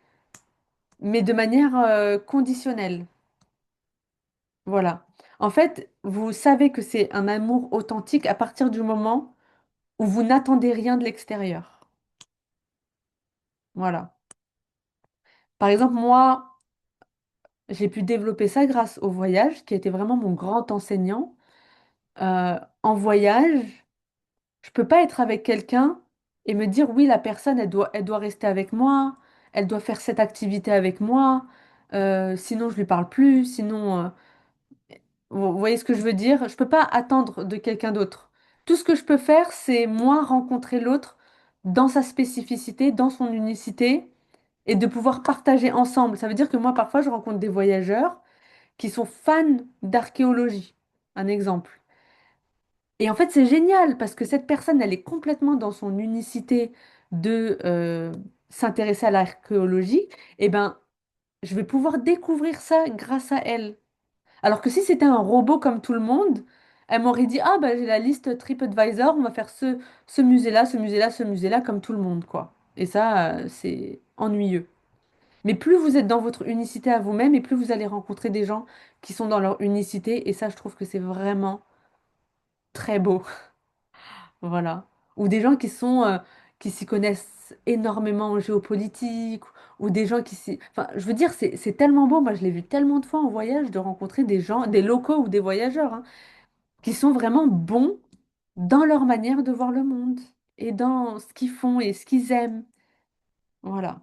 A: mais de manière conditionnelle. Voilà. En fait, vous savez que c'est un amour authentique à partir du moment où vous n'attendez rien de l'extérieur. Voilà. Par exemple, moi, j'ai pu développer ça grâce au voyage, qui a été vraiment mon grand enseignant. En voyage, je peux pas être avec quelqu'un et me dire oui, la personne, elle doit rester avec moi, elle doit faire cette activité avec moi, sinon je lui parle plus, sinon, vous voyez ce que je veux dire? Je peux pas attendre de quelqu'un d'autre. Tout ce que je peux faire, c'est moi rencontrer l'autre dans sa spécificité, dans son unicité, et de pouvoir partager ensemble. Ça veut dire que moi, parfois, je rencontre des voyageurs qui sont fans d'archéologie. Un exemple. Et en fait, c'est génial parce que cette personne, elle est complètement dans son unicité de s'intéresser à l'archéologie. Et ben, je vais pouvoir découvrir ça grâce à elle. Alors que si c'était un robot comme tout le monde, elle m'aurait dit, ah bah j'ai la liste TripAdvisor, on va faire ce musée-là, ce musée-là, ce musée-là, comme tout le monde, quoi. Et ça, c'est ennuyeux. Mais plus vous êtes dans votre unicité à vous-même et plus vous allez rencontrer des gens qui sont dans leur unicité. Et ça, je trouve que c'est vraiment très beau. Voilà. Ou des gens qui s'y connaissent énormément en géopolitique, ou des gens qui s'y... Enfin, je veux dire, c'est tellement beau. Moi, je l'ai vu tellement de fois en voyage de rencontrer des gens, des locaux ou des voyageurs, hein, qui sont vraiment bons dans leur manière de voir le monde et dans ce qu'ils font et ce qu'ils aiment. Voilà.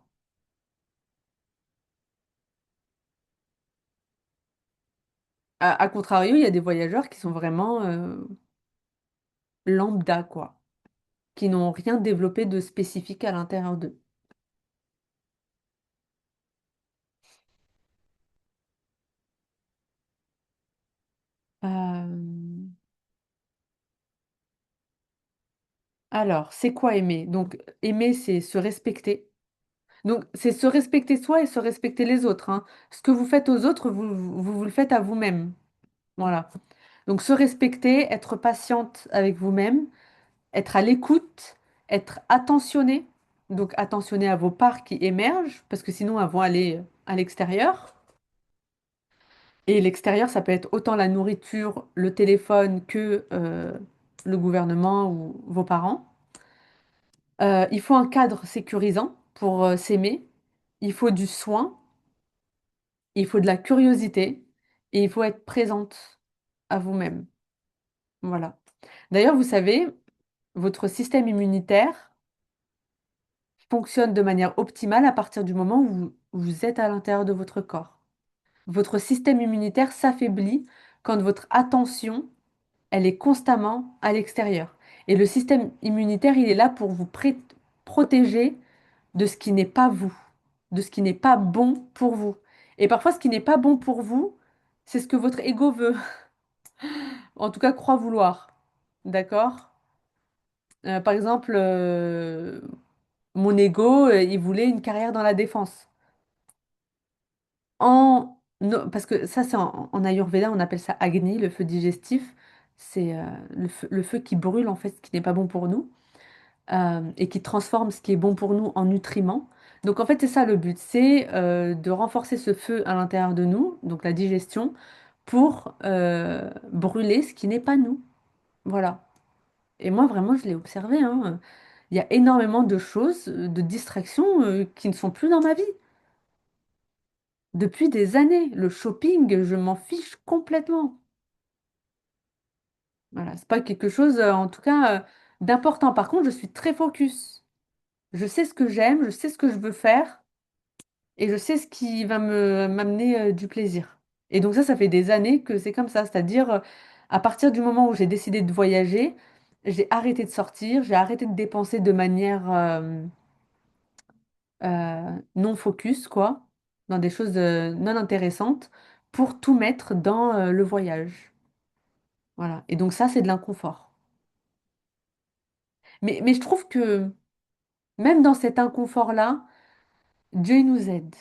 A: À contrario, il y a des voyageurs qui sont vraiment lambda, quoi, qui n'ont rien développé de spécifique à l'intérieur d'eux. Euh, Alors, c'est quoi aimer? Donc, aimer, c'est se respecter. Donc, c'est se respecter soi et se respecter les autres, hein. Ce que vous faites aux autres, vous le faites à vous-même. Voilà. Donc, se respecter, être patiente avec vous-même, être à l'écoute, être attentionné. Donc, attentionné à vos parts qui émergent, parce que sinon, elles vont aller à l'extérieur. Et l'extérieur, ça peut être autant la nourriture, le téléphone que le gouvernement ou vos parents. Il faut un cadre sécurisant pour s'aimer. Il faut du soin, il faut de la curiosité et il faut être présente à vous-même. Voilà. D'ailleurs, vous savez, votre système immunitaire fonctionne de manière optimale à partir du moment où vous êtes à l'intérieur de votre corps. Votre système immunitaire s'affaiblit quand votre attention, elle est constamment à l'extérieur. Et le système immunitaire, il est là pour vous protéger de ce qui n'est pas vous, de ce qui n'est pas bon pour vous. Et parfois, ce qui n'est pas bon pour vous, c'est ce que votre ego veut, en tout cas croit vouloir. D'accord? Par exemple, mon ego, il voulait une carrière dans la défense. No, parce que ça, c'est en Ayurveda, on appelle ça Agni, le feu digestif. C'est le feu qui brûle, en fait, ce qui n'est pas bon pour nous. Et qui transforme ce qui est bon pour nous en nutriments. Donc en fait, c'est ça le but, c'est de renforcer ce feu à l'intérieur de nous, donc la digestion, pour brûler ce qui n'est pas nous. Voilà. Et moi, vraiment, je l'ai observé, hein. Il y a énormément de choses, de distractions qui ne sont plus dans ma vie. Depuis des années, le shopping, je m'en fiche complètement. Voilà, c'est pas quelque chose, en tout cas, d'important. Par contre, je suis très focus. Je sais ce que j'aime, je sais ce que je veux faire. Et je sais ce qui va me m'amener du plaisir. Et donc ça fait des années que c'est comme ça. C'est-à-dire, à partir du moment où j'ai décidé de voyager, j'ai arrêté de sortir, j'ai arrêté de dépenser de manière non focus, quoi, dans des choses non intéressantes, pour tout mettre dans le voyage. Voilà. Et donc ça, c'est de l'inconfort. Mais je trouve que même dans cet inconfort-là, Dieu il nous aide.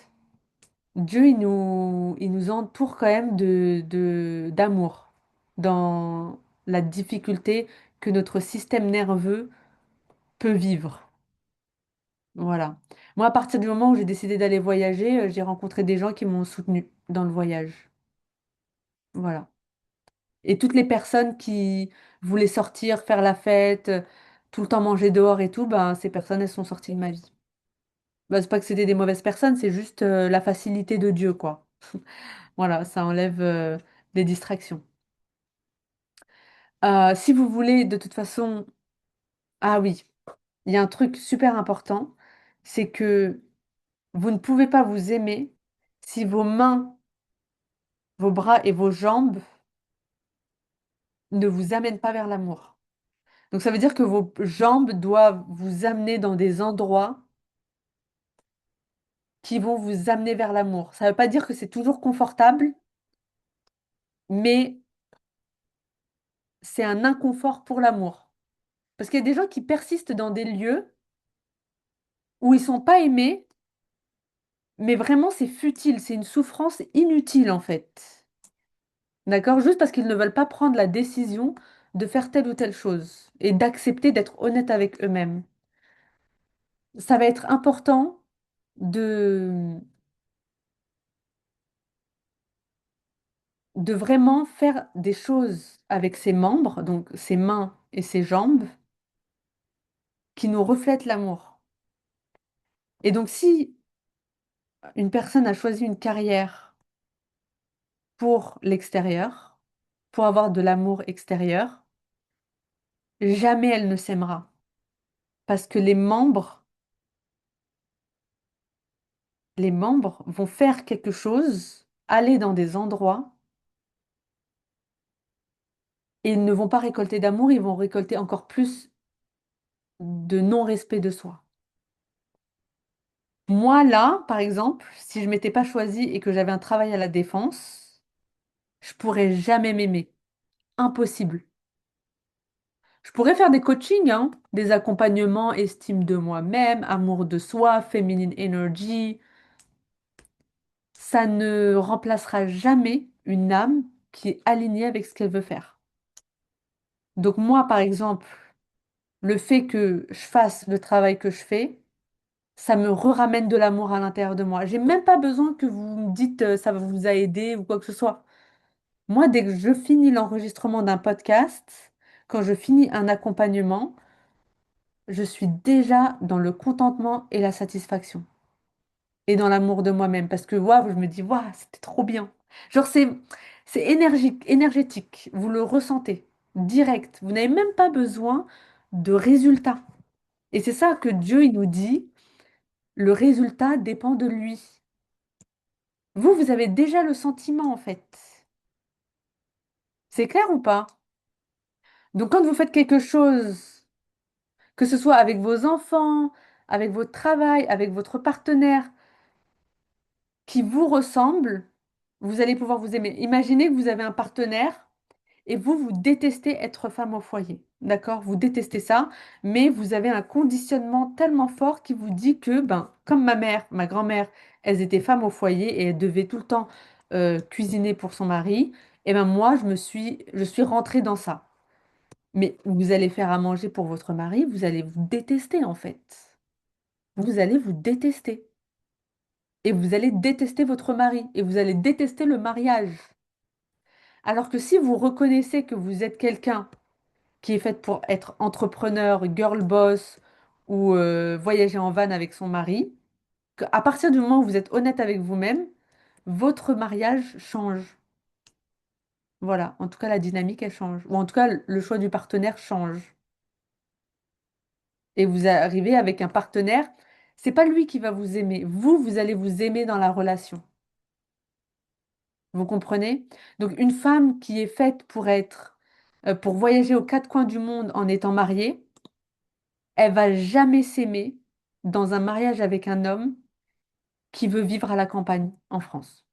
A: Dieu, il nous entoure quand même d'amour dans la difficulté que notre système nerveux peut vivre. Voilà. Moi, à partir du moment où j'ai décidé d'aller voyager, j'ai rencontré des gens qui m'ont soutenu dans le voyage. Voilà. Et toutes les personnes qui voulaient sortir, faire la fête, tout le temps manger dehors et tout, ben, ces personnes, elles sont sorties de ma vie. Ben, c'est pas que c'était des mauvaises personnes, c'est juste la facilité de Dieu, quoi. Voilà, ça enlève des distractions. Si vous voulez, de toute façon, ah oui, il y a un truc super important, c'est que vous ne pouvez pas vous aimer si vos mains, vos bras et vos jambes ne vous amènent pas vers l'amour. Donc ça veut dire que vos jambes doivent vous amener dans des endroits qui vont vous amener vers l'amour. Ça ne veut pas dire que c'est toujours confortable, mais c'est un inconfort pour l'amour. Parce qu'il y a des gens qui persistent dans des lieux où ils sont pas aimés. Mais vraiment, c'est futile, c'est une souffrance inutile en fait. D'accord? Juste parce qu'ils ne veulent pas prendre la décision de faire telle ou telle chose et d'accepter d'être honnête avec eux-mêmes. Ça va être important de de vraiment faire des choses avec ses membres, donc ses mains et ses jambes, qui nous reflètent l'amour. Et donc si une personne a choisi une carrière pour l'extérieur, pour avoir de l'amour extérieur, jamais elle ne s'aimera. Parce que les membres vont faire quelque chose, aller dans des endroits, et ils ne vont pas récolter d'amour, ils vont récolter encore plus de non-respect de soi. Moi, là, par exemple, si je m'étais pas choisie et que j'avais un travail à la défense, je pourrais jamais m'aimer. Impossible. Je pourrais faire des coachings, hein, des accompagnements, estime de moi-même, amour de soi, féminine energy. Ça ne remplacera jamais une âme qui est alignée avec ce qu'elle veut faire. Donc moi, par exemple, le fait que je fasse le travail que je fais, ça me ramène de l'amour à l'intérieur de moi. J'ai même pas besoin que vous me dites ça vous a aidé ou quoi que ce soit. Moi, dès que je finis l'enregistrement d'un podcast, quand je finis un accompagnement, je suis déjà dans le contentement et la satisfaction. Et dans l'amour de moi-même. Parce que waouh, je me dis, waouh, c'était trop bien. Genre, c'est énergique, énergétique. Vous le ressentez direct. Vous n'avez même pas besoin de résultat. Et c'est ça que Dieu, il nous dit, le résultat dépend de lui. Vous, vous avez déjà le sentiment, en fait. C'est clair ou pas? Donc, quand vous faites quelque chose, que ce soit avec vos enfants, avec votre travail, avec votre partenaire, qui vous ressemble, vous allez pouvoir vous aimer. Imaginez que vous avez un partenaire et vous, vous détestez être femme au foyer. D'accord? Vous détestez ça, mais vous avez un conditionnement tellement fort qui vous dit que, ben, comme ma mère, ma grand-mère, elles étaient femmes au foyer et elles devaient tout le temps cuisiner pour son mari, et ben moi, je suis rentrée dans ça. Mais vous allez faire à manger pour votre mari, vous allez vous détester en fait. Vous allez vous détester. Et vous allez détester votre mari. Et vous allez détester le mariage. Alors que si vous reconnaissez que vous êtes quelqu'un qui est fait pour être entrepreneur, girl boss ou voyager en van avec son mari, à partir du moment où vous êtes honnête avec vous-même, votre mariage change. Voilà, en tout cas la dynamique elle change. Ou en tout cas le choix du partenaire change. Et vous arrivez avec un partenaire, c'est pas lui qui va vous aimer. Vous, vous allez vous aimer dans la relation. Vous comprenez? Donc une femme qui est faite pour pour voyager aux quatre coins du monde en étant mariée, elle va jamais s'aimer dans un mariage avec un homme qui veut vivre à la campagne en France.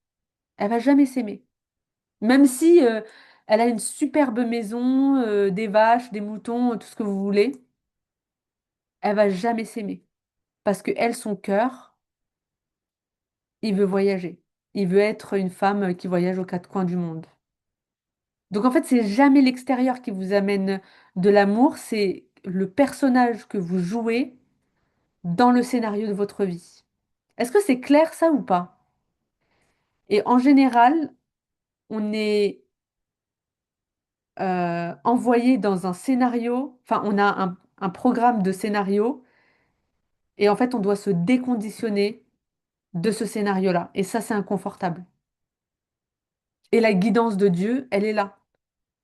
A: Elle va jamais s'aimer. Même si elle a une superbe maison, des vaches, des moutons, tout ce que vous voulez, elle va jamais s'aimer. Parce que elle, son cœur, il veut voyager. Il veut être une femme qui voyage aux quatre coins du monde. Donc en fait, c'est jamais l'extérieur qui vous amène de l'amour, c'est le personnage que vous jouez dans le scénario de votre vie. Est-ce que c'est clair ça ou pas? Et en général, on est envoyé dans un scénario, enfin on a un programme de scénario et en fait on doit se déconditionner de ce scénario-là. Et ça, c'est inconfortable. Et la guidance de Dieu, elle est là.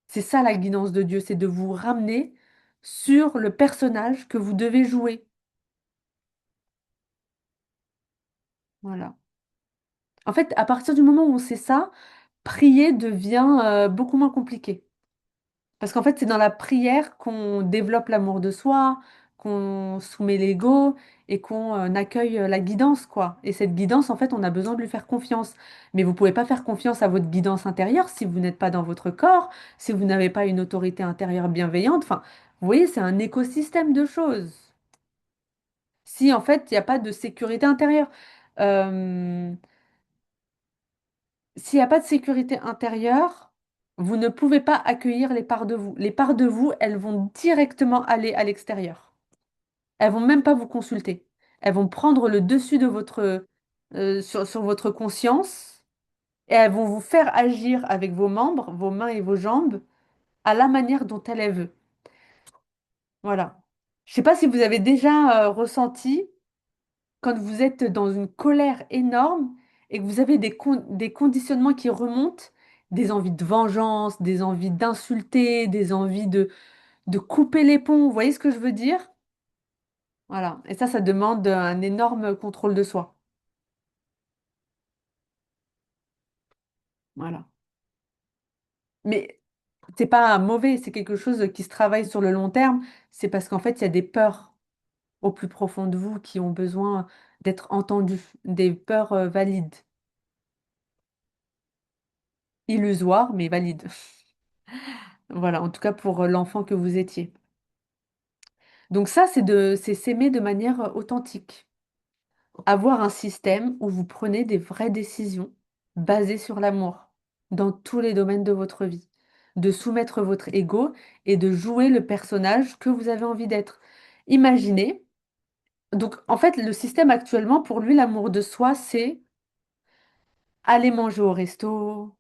A: C'est ça la guidance de Dieu, c'est de vous ramener sur le personnage que vous devez jouer. Voilà. En fait, à partir du moment où on sait ça, prier devient beaucoup moins compliqué. Parce qu'en fait, c'est dans la prière qu'on développe l'amour de soi, qu'on soumet l'ego et qu'on accueille la guidance, quoi. Et cette guidance, en fait, on a besoin de lui faire confiance. Mais vous pouvez pas faire confiance à votre guidance intérieure si vous n'êtes pas dans votre corps, si vous n'avez pas une autorité intérieure bienveillante. Enfin, vous voyez, c'est un écosystème de choses. Si, en fait, il n'y a pas de sécurité intérieure. Euh, S'il n'y a pas de sécurité intérieure, vous ne pouvez pas accueillir les parts de vous. Les parts de vous, elles vont directement aller à l'extérieur. Elles vont même pas vous consulter. Elles vont prendre le dessus de sur votre conscience Et elles vont vous faire agir avec vos membres, vos mains et vos jambes, à la manière dont elle les veut. Voilà. Je ne sais pas si vous avez déjà ressenti quand vous êtes dans une colère énorme et que vous avez des conditionnements qui remontent, des envies de vengeance, des envies d'insulter, des envies de couper les ponts. Vous voyez ce que je veux dire? Voilà. Et ça demande un énorme contrôle de soi. Voilà. Mais c'est pas mauvais, c'est quelque chose qui se travaille sur le long terme. C'est parce qu'en fait, il y a des peurs au plus profond de vous qui ont besoin d'être entendues, des peurs valides, illusoires, mais valides. Voilà, en tout cas pour l'enfant que vous étiez. Donc ça, c'est s'aimer de manière authentique. Avoir un système où vous prenez des vraies décisions basées sur l'amour dans tous les domaines de votre vie. De soumettre votre ego et de jouer le personnage que vous avez envie d'être. Imaginez, donc en fait, le système actuellement, pour lui, l'amour de soi, c'est aller manger au resto,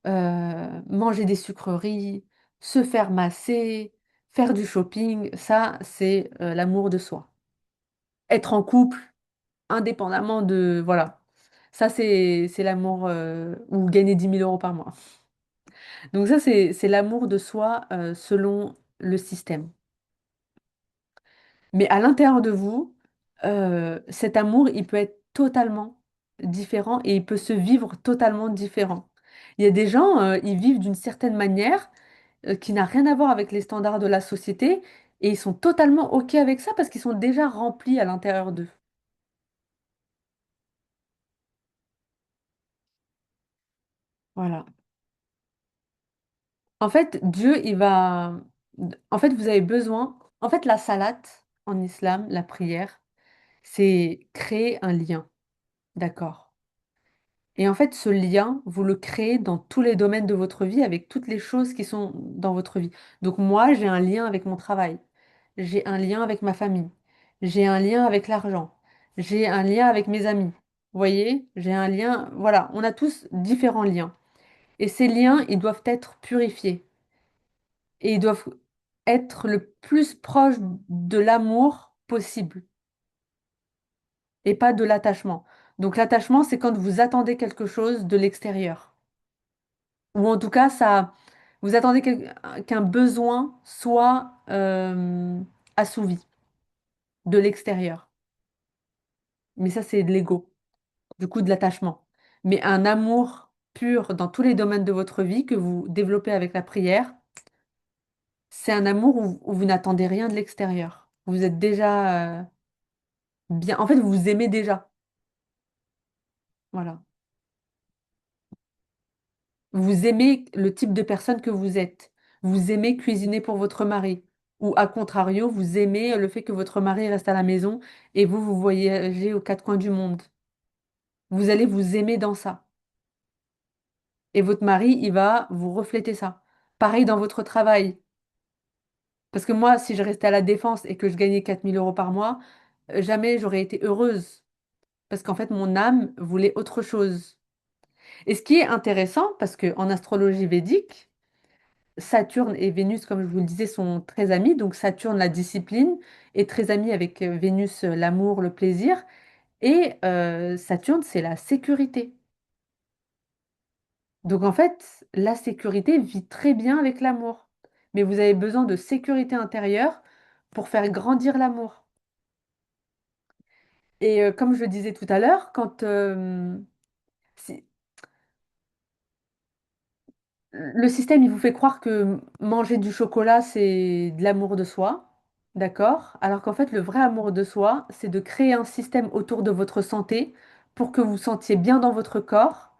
A: manger des sucreries, se faire masser, faire du shopping. Ça, c'est l'amour de soi. Être en couple, indépendamment de... Voilà. Ça, c'est l'amour ou gagner 10 000 € par mois. Donc ça, c'est l'amour de soi selon le système. Mais à l'intérieur de vous, cet amour, il peut être totalement différent et il peut se vivre totalement différent. Il y a des gens, ils vivent d'une certaine manière qui n'a rien à voir avec les standards de la société et ils sont totalement OK avec ça parce qu'ils sont déjà remplis à l'intérieur d'eux. Voilà. En fait, Dieu, il va... En fait, vous avez besoin... En fait, la salat en islam, la prière, c'est créer un lien. D'accord? Et en fait, ce lien, vous le créez dans tous les domaines de votre vie, avec toutes les choses qui sont dans votre vie. Donc moi, j'ai un lien avec mon travail, j'ai un lien avec ma famille, j'ai un lien avec l'argent, j'ai un lien avec mes amis. Vous voyez, j'ai un lien, voilà, on a tous différents liens. Et ces liens, ils doivent être purifiés et ils doivent être le plus proche de l'amour possible et pas de l'attachement. Donc l'attachement, c'est quand vous attendez quelque chose de l'extérieur. Ou en tout cas, ça, vous attendez qu'un besoin soit assouvi de l'extérieur. Mais ça, c'est de l'ego, du coup, de l'attachement. Mais un amour pur dans tous les domaines de votre vie que vous développez avec la prière, c'est un amour où vous n'attendez rien de l'extérieur. Vous êtes déjà bien. En fait, vous vous aimez déjà. Voilà. Vous aimez le type de personne que vous êtes. Vous aimez cuisiner pour votre mari. Ou à contrario, vous aimez le fait que votre mari reste à la maison et vous, vous voyagez aux quatre coins du monde. Vous allez vous aimer dans ça. Et votre mari, il va vous refléter ça. Pareil dans votre travail. Parce que moi, si je restais à la défense et que je gagnais 4 000 € par mois, jamais j'aurais été heureuse. Parce qu'en fait, mon âme voulait autre chose. Et ce qui est intéressant, parce qu'en astrologie védique, Saturne et Vénus, comme je vous le disais, sont très amis. Donc Saturne, la discipline, est très ami avec Vénus, l'amour, le plaisir. Et Saturne, c'est la sécurité. Donc en fait, la sécurité vit très bien avec l'amour. Mais vous avez besoin de sécurité intérieure pour faire grandir l'amour. Et comme je le disais tout à l'heure, quand si- le système, il vous fait croire que manger du chocolat, c'est de l'amour de soi, d'accord? Alors qu'en fait, le vrai amour de soi, c'est de créer un système autour de votre santé pour que vous vous sentiez bien dans votre corps.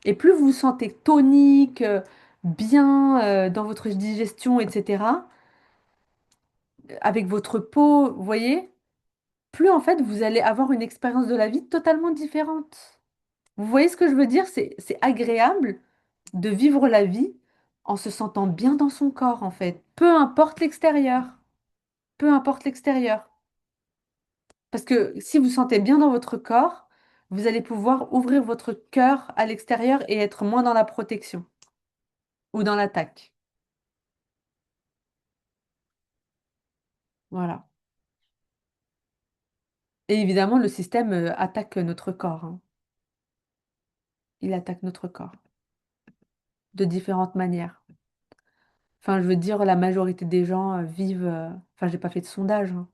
A: Et plus vous vous sentez tonique, bien dans votre digestion, etc., avec votre peau, vous voyez, plus en fait, vous allez avoir une expérience de la vie totalement différente. Vous voyez ce que je veux dire? C'est agréable de vivre la vie en se sentant bien dans son corps, en fait. Peu importe l'extérieur. Peu importe l'extérieur. Parce que si vous sentez bien dans votre corps, vous allez pouvoir ouvrir votre cœur à l'extérieur et être moins dans la protection ou dans l'attaque. Voilà. Et évidemment, le système attaque notre corps, hein. Il attaque notre corps de différentes manières. Enfin, je veux dire, la majorité des gens vivent. Enfin, j'ai pas fait de sondage, hein,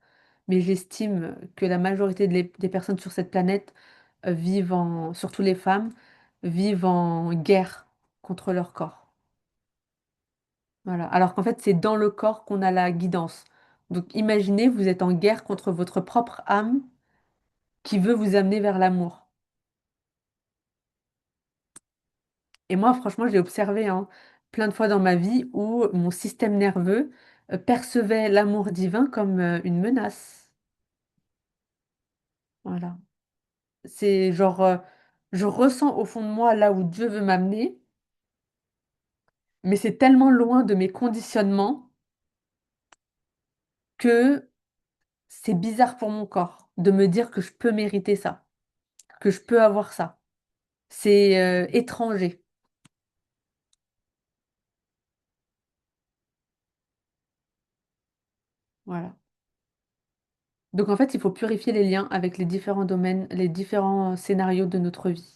A: mais j'estime que la majorité des personnes sur cette planète vivent surtout les femmes, vivent en guerre contre leur corps. Voilà. Alors qu'en fait, c'est dans le corps qu'on a la guidance. Donc, imaginez, vous êtes en guerre contre votre propre âme qui veut vous amener vers l'amour. Et moi, franchement, j'ai observé hein, plein de fois dans ma vie où mon système nerveux percevait l'amour divin comme une menace. Voilà. C'est genre, je ressens au fond de moi là où Dieu veut m'amener, mais c'est tellement loin de mes conditionnements que c'est bizarre pour mon corps de me dire que je peux mériter ça, que je peux avoir ça. C'est étranger. Voilà. Donc en fait, il faut purifier les liens avec les différents domaines, les différents scénarios de notre vie.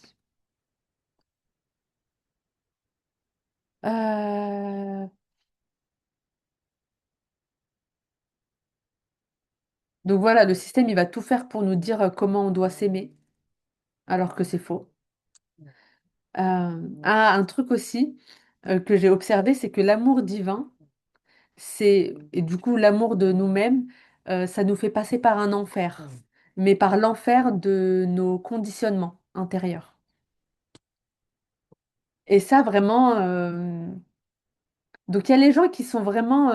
A: Euh, Donc voilà, le système, il va tout faire pour nous dire comment on doit s'aimer, alors que c'est faux. Un truc aussi que j'ai observé, c'est que l'amour divin, et du coup l'amour de nous-mêmes, ça nous fait passer par un enfer, mais par l'enfer de nos conditionnements intérieurs. Et ça, vraiment, donc il y a les gens qui sont vraiment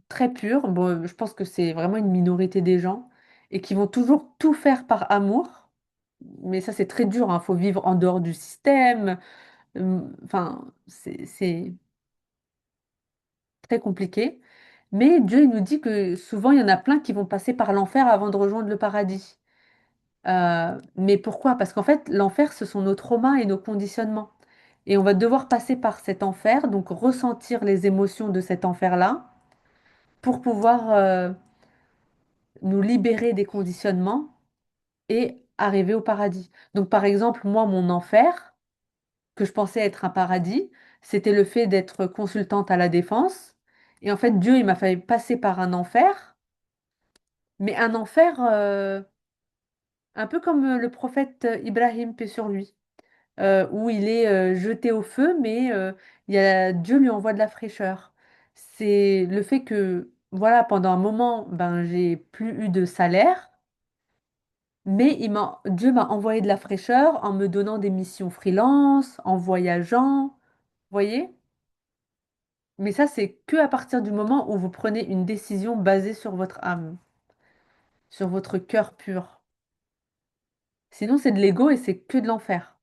A: très purs, bon, je pense que c'est vraiment une minorité des gens, et qui vont toujours tout faire par amour. Mais ça, c'est très dur, hein. Faut vivre en dehors du système. Enfin, c'est très compliqué. Mais Dieu, il nous dit que souvent, il y en a plein qui vont passer par l'enfer avant de rejoindre le paradis. Mais pourquoi? Parce qu'en fait, l'enfer, ce sont nos traumas et nos conditionnements. Et on va devoir passer par cet enfer, donc ressentir les émotions de cet enfer-là, pour pouvoir nous libérer des conditionnements et arriver au paradis. Donc, par exemple, moi, mon enfer, que je pensais être un paradis, c'était le fait d'être consultante à la défense. Et en fait, Dieu, il m'a fait passer par un enfer, mais un enfer un peu comme le prophète Ibrahim, paix sur lui, où il est jeté au feu, mais Dieu lui envoie de la fraîcheur. C'est le fait que, voilà, pendant un moment, ben, j'ai plus eu de salaire, mais Dieu m'a envoyé de la fraîcheur en me donnant des missions freelance, en voyageant, voyez? Mais ça, c'est que à partir du moment où vous prenez une décision basée sur votre âme, sur votre cœur pur. Sinon, c'est de l'ego et c'est que de l'enfer.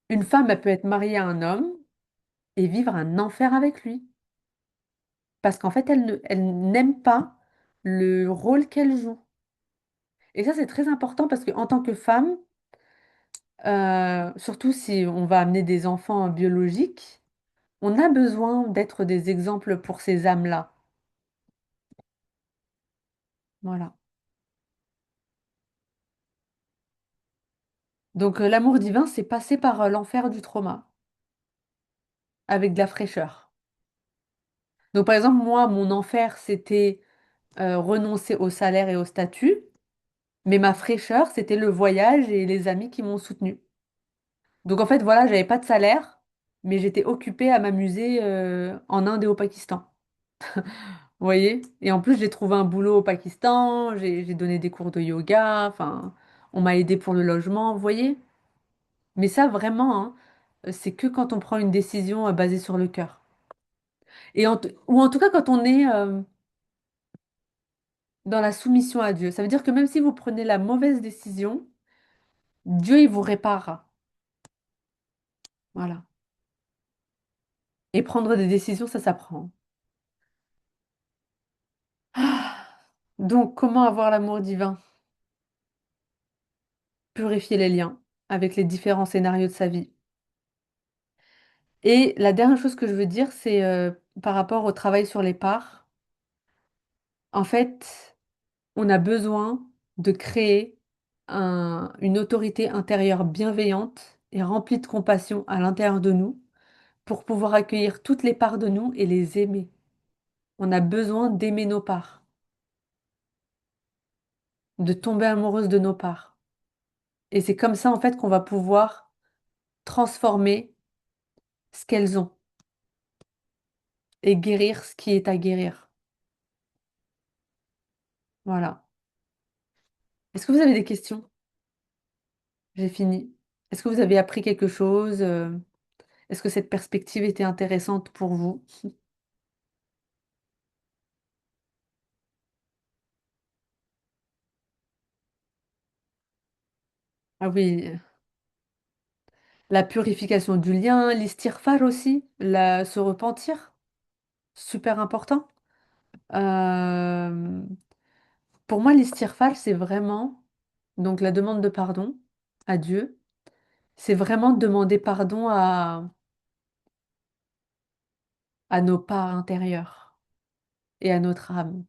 A: Une femme, elle peut être mariée à un homme et vivre un enfer avec lui. Parce qu'en fait, elle n'aime pas le rôle qu'elle joue. Et ça, c'est très important parce qu'en tant que femme, surtout si on va amener des enfants biologiques, on a besoin d'être des exemples pour ces âmes-là. Voilà. Donc, l'amour divin, c'est passer par l'enfer du trauma avec de la fraîcheur. Donc, par exemple, moi, mon enfer, c'était renoncer au salaire et au statut, mais ma fraîcheur, c'était le voyage et les amis qui m'ont soutenue. Donc, en fait, voilà, j'avais pas de salaire, mais j'étais occupée à m'amuser en Inde et au Pakistan. Vous voyez? Et en plus, j'ai trouvé un boulot au Pakistan, j'ai donné des cours de yoga, enfin, on m'a aidé pour le logement, vous voyez? Mais ça, vraiment, hein, c'est que quand on prend une décision basée sur le cœur. Ou en tout cas, quand on est dans la soumission à Dieu. Ça veut dire que même si vous prenez la mauvaise décision, Dieu, il vous répare. Voilà. Et prendre des décisions, ça s'apprend. Donc, comment avoir l'amour divin? Purifier les liens avec les différents scénarios de sa vie. Et la dernière chose que je veux dire, c'est par rapport au travail sur les parts. En fait, on a besoin de créer une autorité intérieure bienveillante et remplie de compassion à l'intérieur de nous pour pouvoir accueillir toutes les parts de nous et les aimer. On a besoin d'aimer nos parts, de tomber amoureuse de nos parts. Et c'est comme ça, en fait, qu'on va pouvoir transformer ce qu'elles ont et guérir ce qui est à guérir. Voilà. Est-ce que vous avez des questions? J'ai fini. Est-ce que vous avez appris quelque chose? Est-ce que cette perspective était intéressante pour vous? Ah oui, la purification du lien, l'istighfar aussi, se repentir, super important. Euh, pour moi, l'istighfar, c'est vraiment donc la demande de pardon à Dieu. C'est vraiment demander pardon à nos parts intérieures et à notre âme,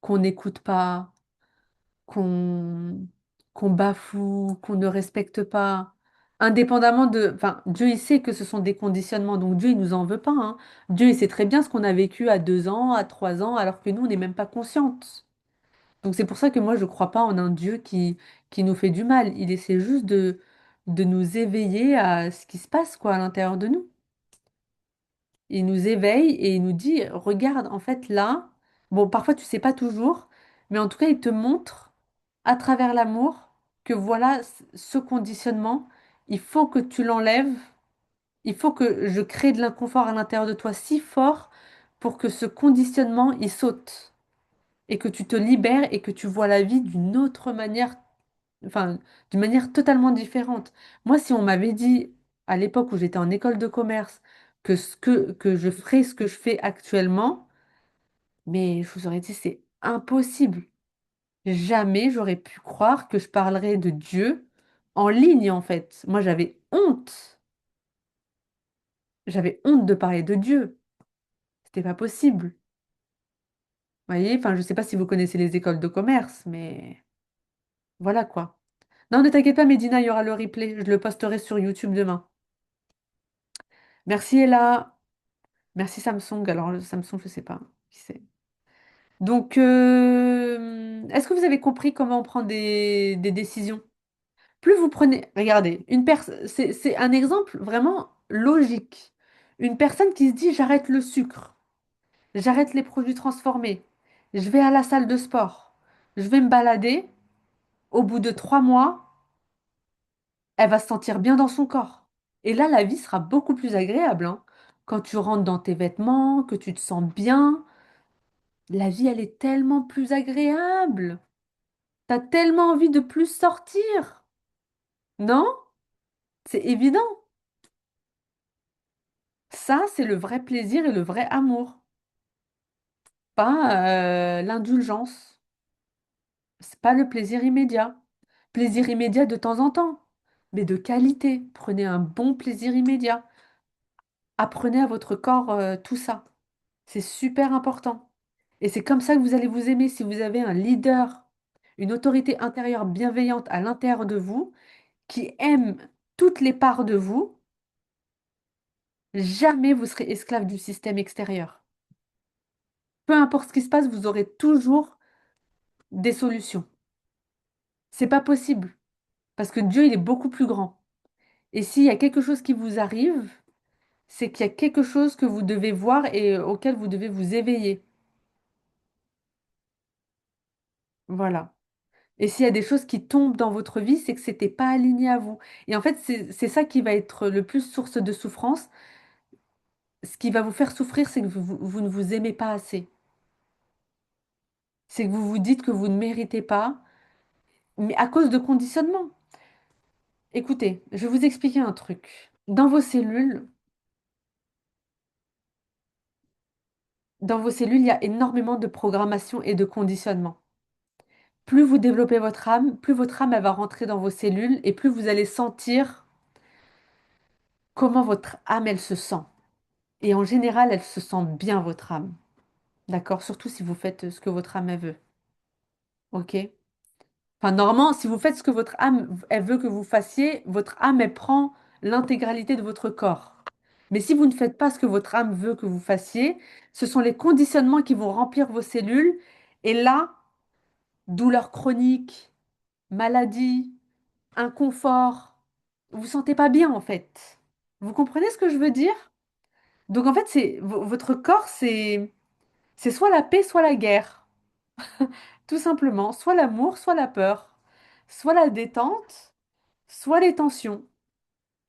A: qu'on n'écoute pas, qu'on qu'on bafoue, qu'on ne respecte pas, indépendamment de... Enfin, Dieu, il sait que ce sont des conditionnements, donc Dieu, il nous en veut pas, hein. Dieu, il sait très bien ce qu'on a vécu à 2 ans, à 3 ans, alors que nous, on n'est même pas consciente. Donc c'est pour ça que moi, je crois pas en un Dieu qui nous fait du mal. Il essaie juste de nous éveiller à ce qui se passe, quoi, à l'intérieur de nous. Il nous éveille et il nous dit, regarde, en fait, là, bon, parfois tu sais pas toujours, mais en tout cas, il te montre à travers l'amour que voilà, ce conditionnement, il faut que tu l'enlèves, il faut que je crée de l'inconfort à l'intérieur de toi si fort pour que ce conditionnement, il saute et que tu te libères et que tu vois la vie d'une autre manière, enfin, d'une manière totalement différente. Moi, si on m'avait dit à l'époque où j'étais en école de commerce que je ferais ce que je fais actuellement, mais je vous aurais dit c'est impossible. Jamais j'aurais pu croire que je parlerais de Dieu en ligne en fait. Moi, j'avais honte. J'avais honte de parler de Dieu. C'était pas possible. Vous voyez, enfin, je sais pas si vous connaissez les écoles de commerce, mais voilà quoi. Non, ne t'inquiète pas, Médina, il y aura le replay. Je le posterai sur YouTube demain. Merci Ella. Merci Samsung. Alors, le Samsung, je sais pas qui c'est. Donc, est-ce que vous avez compris comment on prend des décisions? Plus vous prenez, regardez, c'est un exemple vraiment logique. Une personne qui se dit j'arrête le sucre, j'arrête les produits transformés, je vais à la salle de sport, je vais me balader, au bout de 3 mois, elle va se sentir bien dans son corps. Et là, la vie sera beaucoup plus agréable, hein. Quand tu rentres dans tes vêtements, que tu te sens bien, la vie, elle est tellement plus agréable. T'as tellement envie de plus sortir, non? C'est évident. Ça, c'est le vrai plaisir et le vrai amour, pas l'indulgence. C'est pas le plaisir immédiat. Plaisir immédiat de temps en temps, mais de qualité. Prenez un bon plaisir immédiat. Apprenez à votre corps tout ça. C'est super important. Et c'est comme ça que vous allez vous aimer si vous avez un leader, une autorité intérieure bienveillante à l'intérieur de vous, qui aime toutes les parts de vous. Jamais vous serez esclave du système extérieur. Peu importe ce qui se passe, vous aurez toujours des solutions. C'est pas possible parce que Dieu, il est beaucoup plus grand. Et s'il y a quelque chose qui vous arrive, c'est qu'il y a quelque chose que vous devez voir et auquel vous devez vous éveiller. Voilà. Et s'il y a des choses qui tombent dans votre vie, c'est que c'était pas aligné à vous. Et en fait, c'est ça qui va être le plus source de souffrance. Ce qui va vous faire souffrir, c'est que vous ne vous aimez pas assez. C'est que vous vous dites que vous ne méritez pas, mais à cause de conditionnement. Écoutez, je vais vous expliquer un truc. Dans vos cellules, dans vos cellules, il y a énormément de programmation et de conditionnement. Plus vous développez votre âme, plus votre âme elle va rentrer dans vos cellules et plus vous allez sentir comment votre âme elle se sent. Et en général, elle se sent bien votre âme. D'accord? Surtout si vous faites ce que votre âme elle veut. OK? Enfin, normalement, si vous faites ce que votre âme elle veut que vous fassiez, votre âme elle prend l'intégralité de votre corps. Mais si vous ne faites pas ce que votre âme veut que vous fassiez, ce sont les conditionnements qui vont remplir vos cellules. Et là, douleur chronique, maladie, inconfort. Vous vous sentez pas bien en fait. Vous comprenez ce que je veux dire? Donc en fait, votre corps, c'est soit la paix, soit la guerre. Tout simplement, soit l'amour, soit la peur, soit la détente, soit les tensions.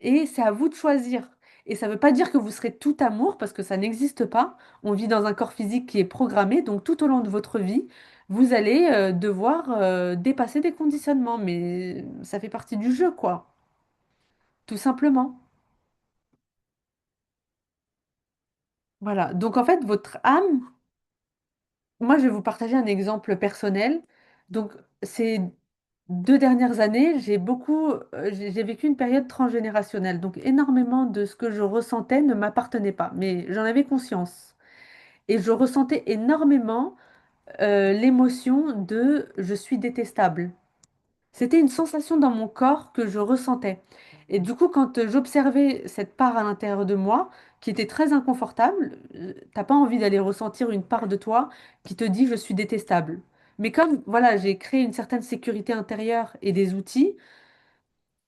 A: Et c'est à vous de choisir. Et ça ne veut pas dire que vous serez tout amour, parce que ça n'existe pas. On vit dans un corps physique qui est programmé, donc tout au long de votre vie, vous allez devoir dépasser des conditionnements. Mais ça fait partie du jeu, quoi. Tout simplement. Voilà. Donc en fait, votre âme, moi je vais vous partager un exemple personnel. Donc ces 2 dernières années, j'ai vécu une période transgénérationnelle. Donc énormément de ce que je ressentais ne m'appartenait pas, mais j'en avais conscience. Et je ressentais énormément l'émotion de je suis détestable. C'était une sensation dans mon corps que je ressentais. Et du coup, quand j'observais cette part à l'intérieur de moi, qui était très inconfortable, t'as pas envie d'aller ressentir une part de toi qui te dit je suis détestable. Mais comme voilà, j'ai créé une certaine sécurité intérieure et des outils,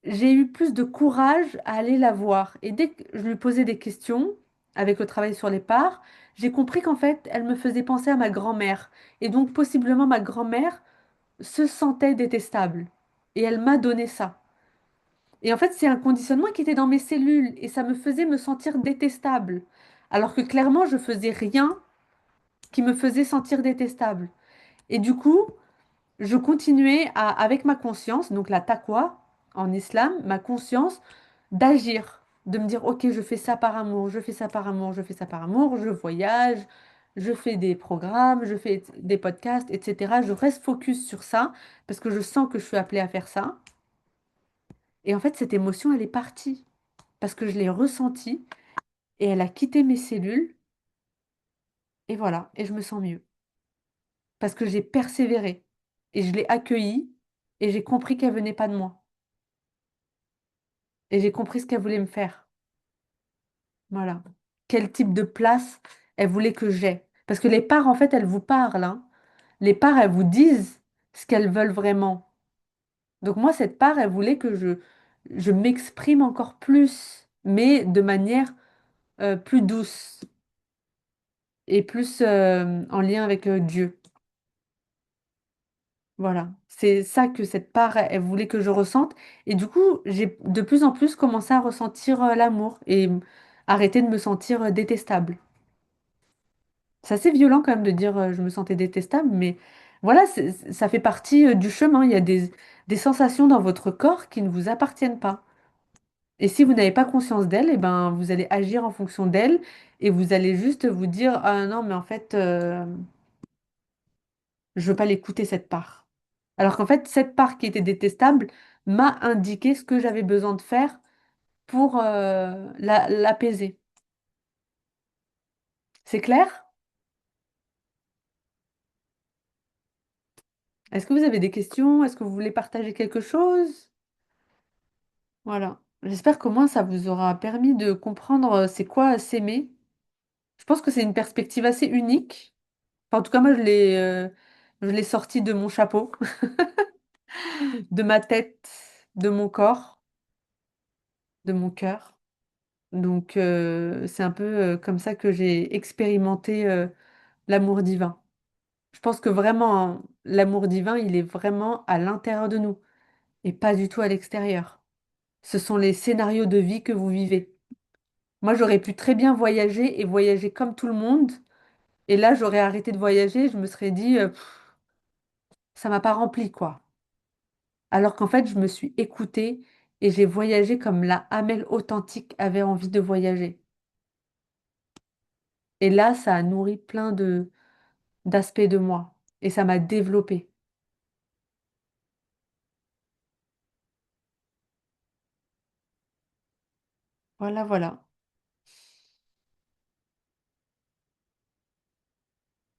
A: j'ai eu plus de courage à aller la voir. Et dès que je lui posais des questions, avec le travail sur les parts, j'ai compris qu'en fait, elle me faisait penser à ma grand-mère. Et donc, possiblement, ma grand-mère se sentait détestable. Et elle m'a donné ça. Et en fait, c'est un conditionnement qui était dans mes cellules. Et ça me faisait me sentir détestable. Alors que clairement, je faisais rien qui me faisait sentir détestable. Et du coup, je continuais avec ma conscience, donc la taqwa en islam, ma conscience, d'agir, de me dire, ok, je fais ça par amour, je fais ça par amour, je fais ça par amour, je voyage, je fais des programmes, je fais des podcasts, etc. Je reste focus sur ça parce que je sens que je suis appelée à faire ça. Et en fait, cette émotion, elle est partie parce que je l'ai ressentie et elle a quitté mes cellules et voilà, et je me sens mieux parce que j'ai persévéré et je l'ai accueillie et j'ai compris qu'elle venait pas de moi et j'ai compris ce qu'elle voulait me faire. Voilà. Quel type de place elle voulait que j'aie. Parce que les parts, en fait, elles vous parlent, hein. Les parts, elles vous disent ce qu'elles veulent vraiment. Donc moi, cette part, elle voulait que je m'exprime encore plus, mais de manière plus douce et plus en lien avec Dieu. Voilà. C'est ça que cette part, elle voulait que je ressente. Et du coup, j'ai de plus en plus commencé à ressentir l'amour et arrêter de me sentir détestable. C'est assez violent quand même de dire je me sentais détestable, mais voilà, ça fait partie du chemin. Il y a des sensations dans votre corps qui ne vous appartiennent pas. Et si vous n'avez pas conscience d'elles, eh ben, vous allez agir en fonction d'elles et vous allez juste vous dire, ah non, mais en fait, je veux pas l'écouter cette part. Alors qu'en fait, cette part qui était détestable m'a indiqué ce que j'avais besoin de faire pour l'apaiser. C'est clair? Est-ce que vous avez des questions? Est-ce que vous voulez partager quelque chose? Voilà. J'espère qu'au moins ça vous aura permis de comprendre c'est quoi s'aimer. Je pense que c'est une perspective assez unique. Enfin, en tout cas, moi, je l'ai sorti de mon chapeau, de ma tête, de mon corps, de mon cœur. Donc, c'est un peu comme ça que j'ai expérimenté l'amour divin. Je pense que vraiment, hein, l'amour divin, il est vraiment à l'intérieur de nous et pas du tout à l'extérieur. Ce sont les scénarios de vie que vous vivez. Moi, j'aurais pu très bien voyager et voyager comme tout le monde. Et là, j'aurais arrêté de voyager. Je me serais dit, ça m'a pas rempli, quoi. Alors qu'en fait, je me suis écoutée et j'ai voyagé comme la Amel authentique avait envie de voyager. Et là, ça a nourri plein de d'aspects de moi. Et ça m'a développée. Voilà, voilà.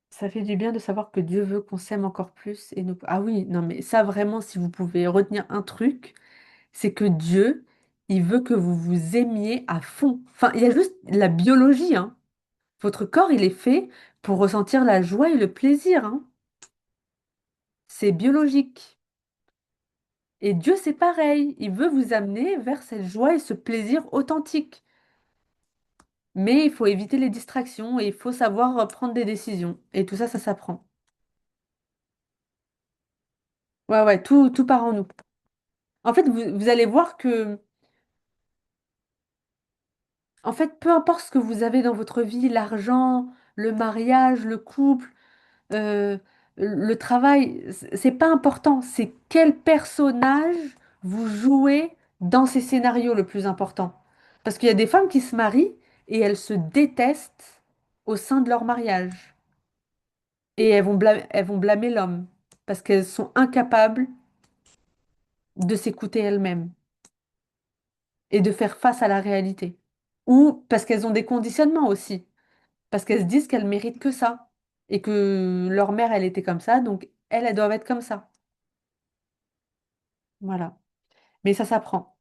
A: Ça fait du bien de savoir que Dieu veut qu'on s'aime encore plus et nous... Ah oui, non mais ça vraiment, si vous pouvez retenir un truc, c'est que Dieu, il veut que vous vous aimiez à fond. Enfin, il y a juste la biologie, hein. Votre corps, il est fait pour ressentir la joie et le plaisir, hein. C'est biologique. Et Dieu, c'est pareil. Il veut vous amener vers cette joie et ce plaisir authentique. Mais il faut éviter les distractions et il faut savoir prendre des décisions. Et tout ça, ça s'apprend. Ouais, ouais, tout part en nous. En fait, vous allez voir que, en fait, peu importe ce que vous avez dans votre vie, l'argent, le mariage, le couple, euh, le travail, c'est pas important. C'est quel personnage vous jouez dans ces scénarios le plus important. Parce qu'il y a des femmes qui se marient et elles se détestent au sein de leur mariage. Et elles vont blâmer l'homme parce qu'elles sont incapables de s'écouter elles-mêmes et de faire face à la réalité. Ou parce qu'elles ont des conditionnements aussi, parce qu'elles se disent qu'elles méritent que ça et que leur mère, elle était comme ça, donc elles doivent être comme ça. Voilà. Mais ça s'apprend.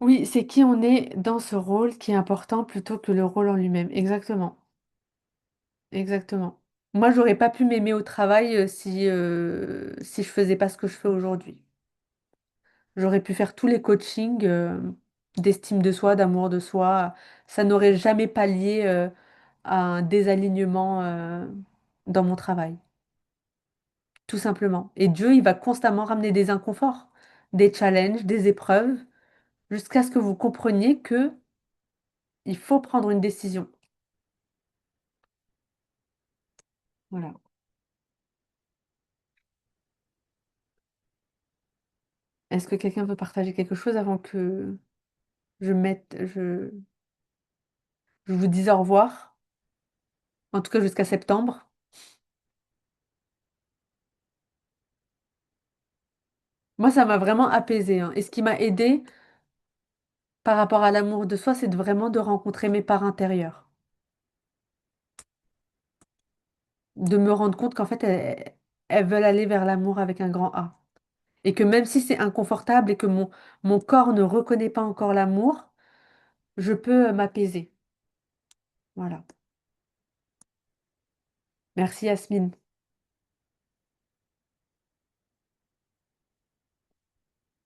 A: Oui, c'est qui on est dans ce rôle qui est important plutôt que le rôle en lui-même. Exactement. Exactement. Moi, j'aurais pas pu m'aimer au travail si je faisais pas ce que je fais aujourd'hui. J'aurais pu faire tous les coachings d'estime de soi, d'amour de soi. Ça n'aurait jamais pallié à un désalignement dans mon travail, tout simplement. Et Dieu, il va constamment ramener des inconforts, des challenges, des épreuves, jusqu'à ce que vous compreniez que il faut prendre une décision. Voilà. Est-ce que quelqu'un veut partager quelque chose avant que je vous dise au revoir? En tout cas jusqu'à septembre. Moi, ça m'a vraiment apaisée, hein. Et ce qui m'a aidée par rapport à l'amour de soi, c'est vraiment de rencontrer mes parts intérieures. De me rendre compte qu'en fait, elles veulent aller vers l'amour avec un grand A. Et que même si c'est inconfortable et que mon corps ne reconnaît pas encore l'amour, je peux m'apaiser. Voilà. Merci Yasmine.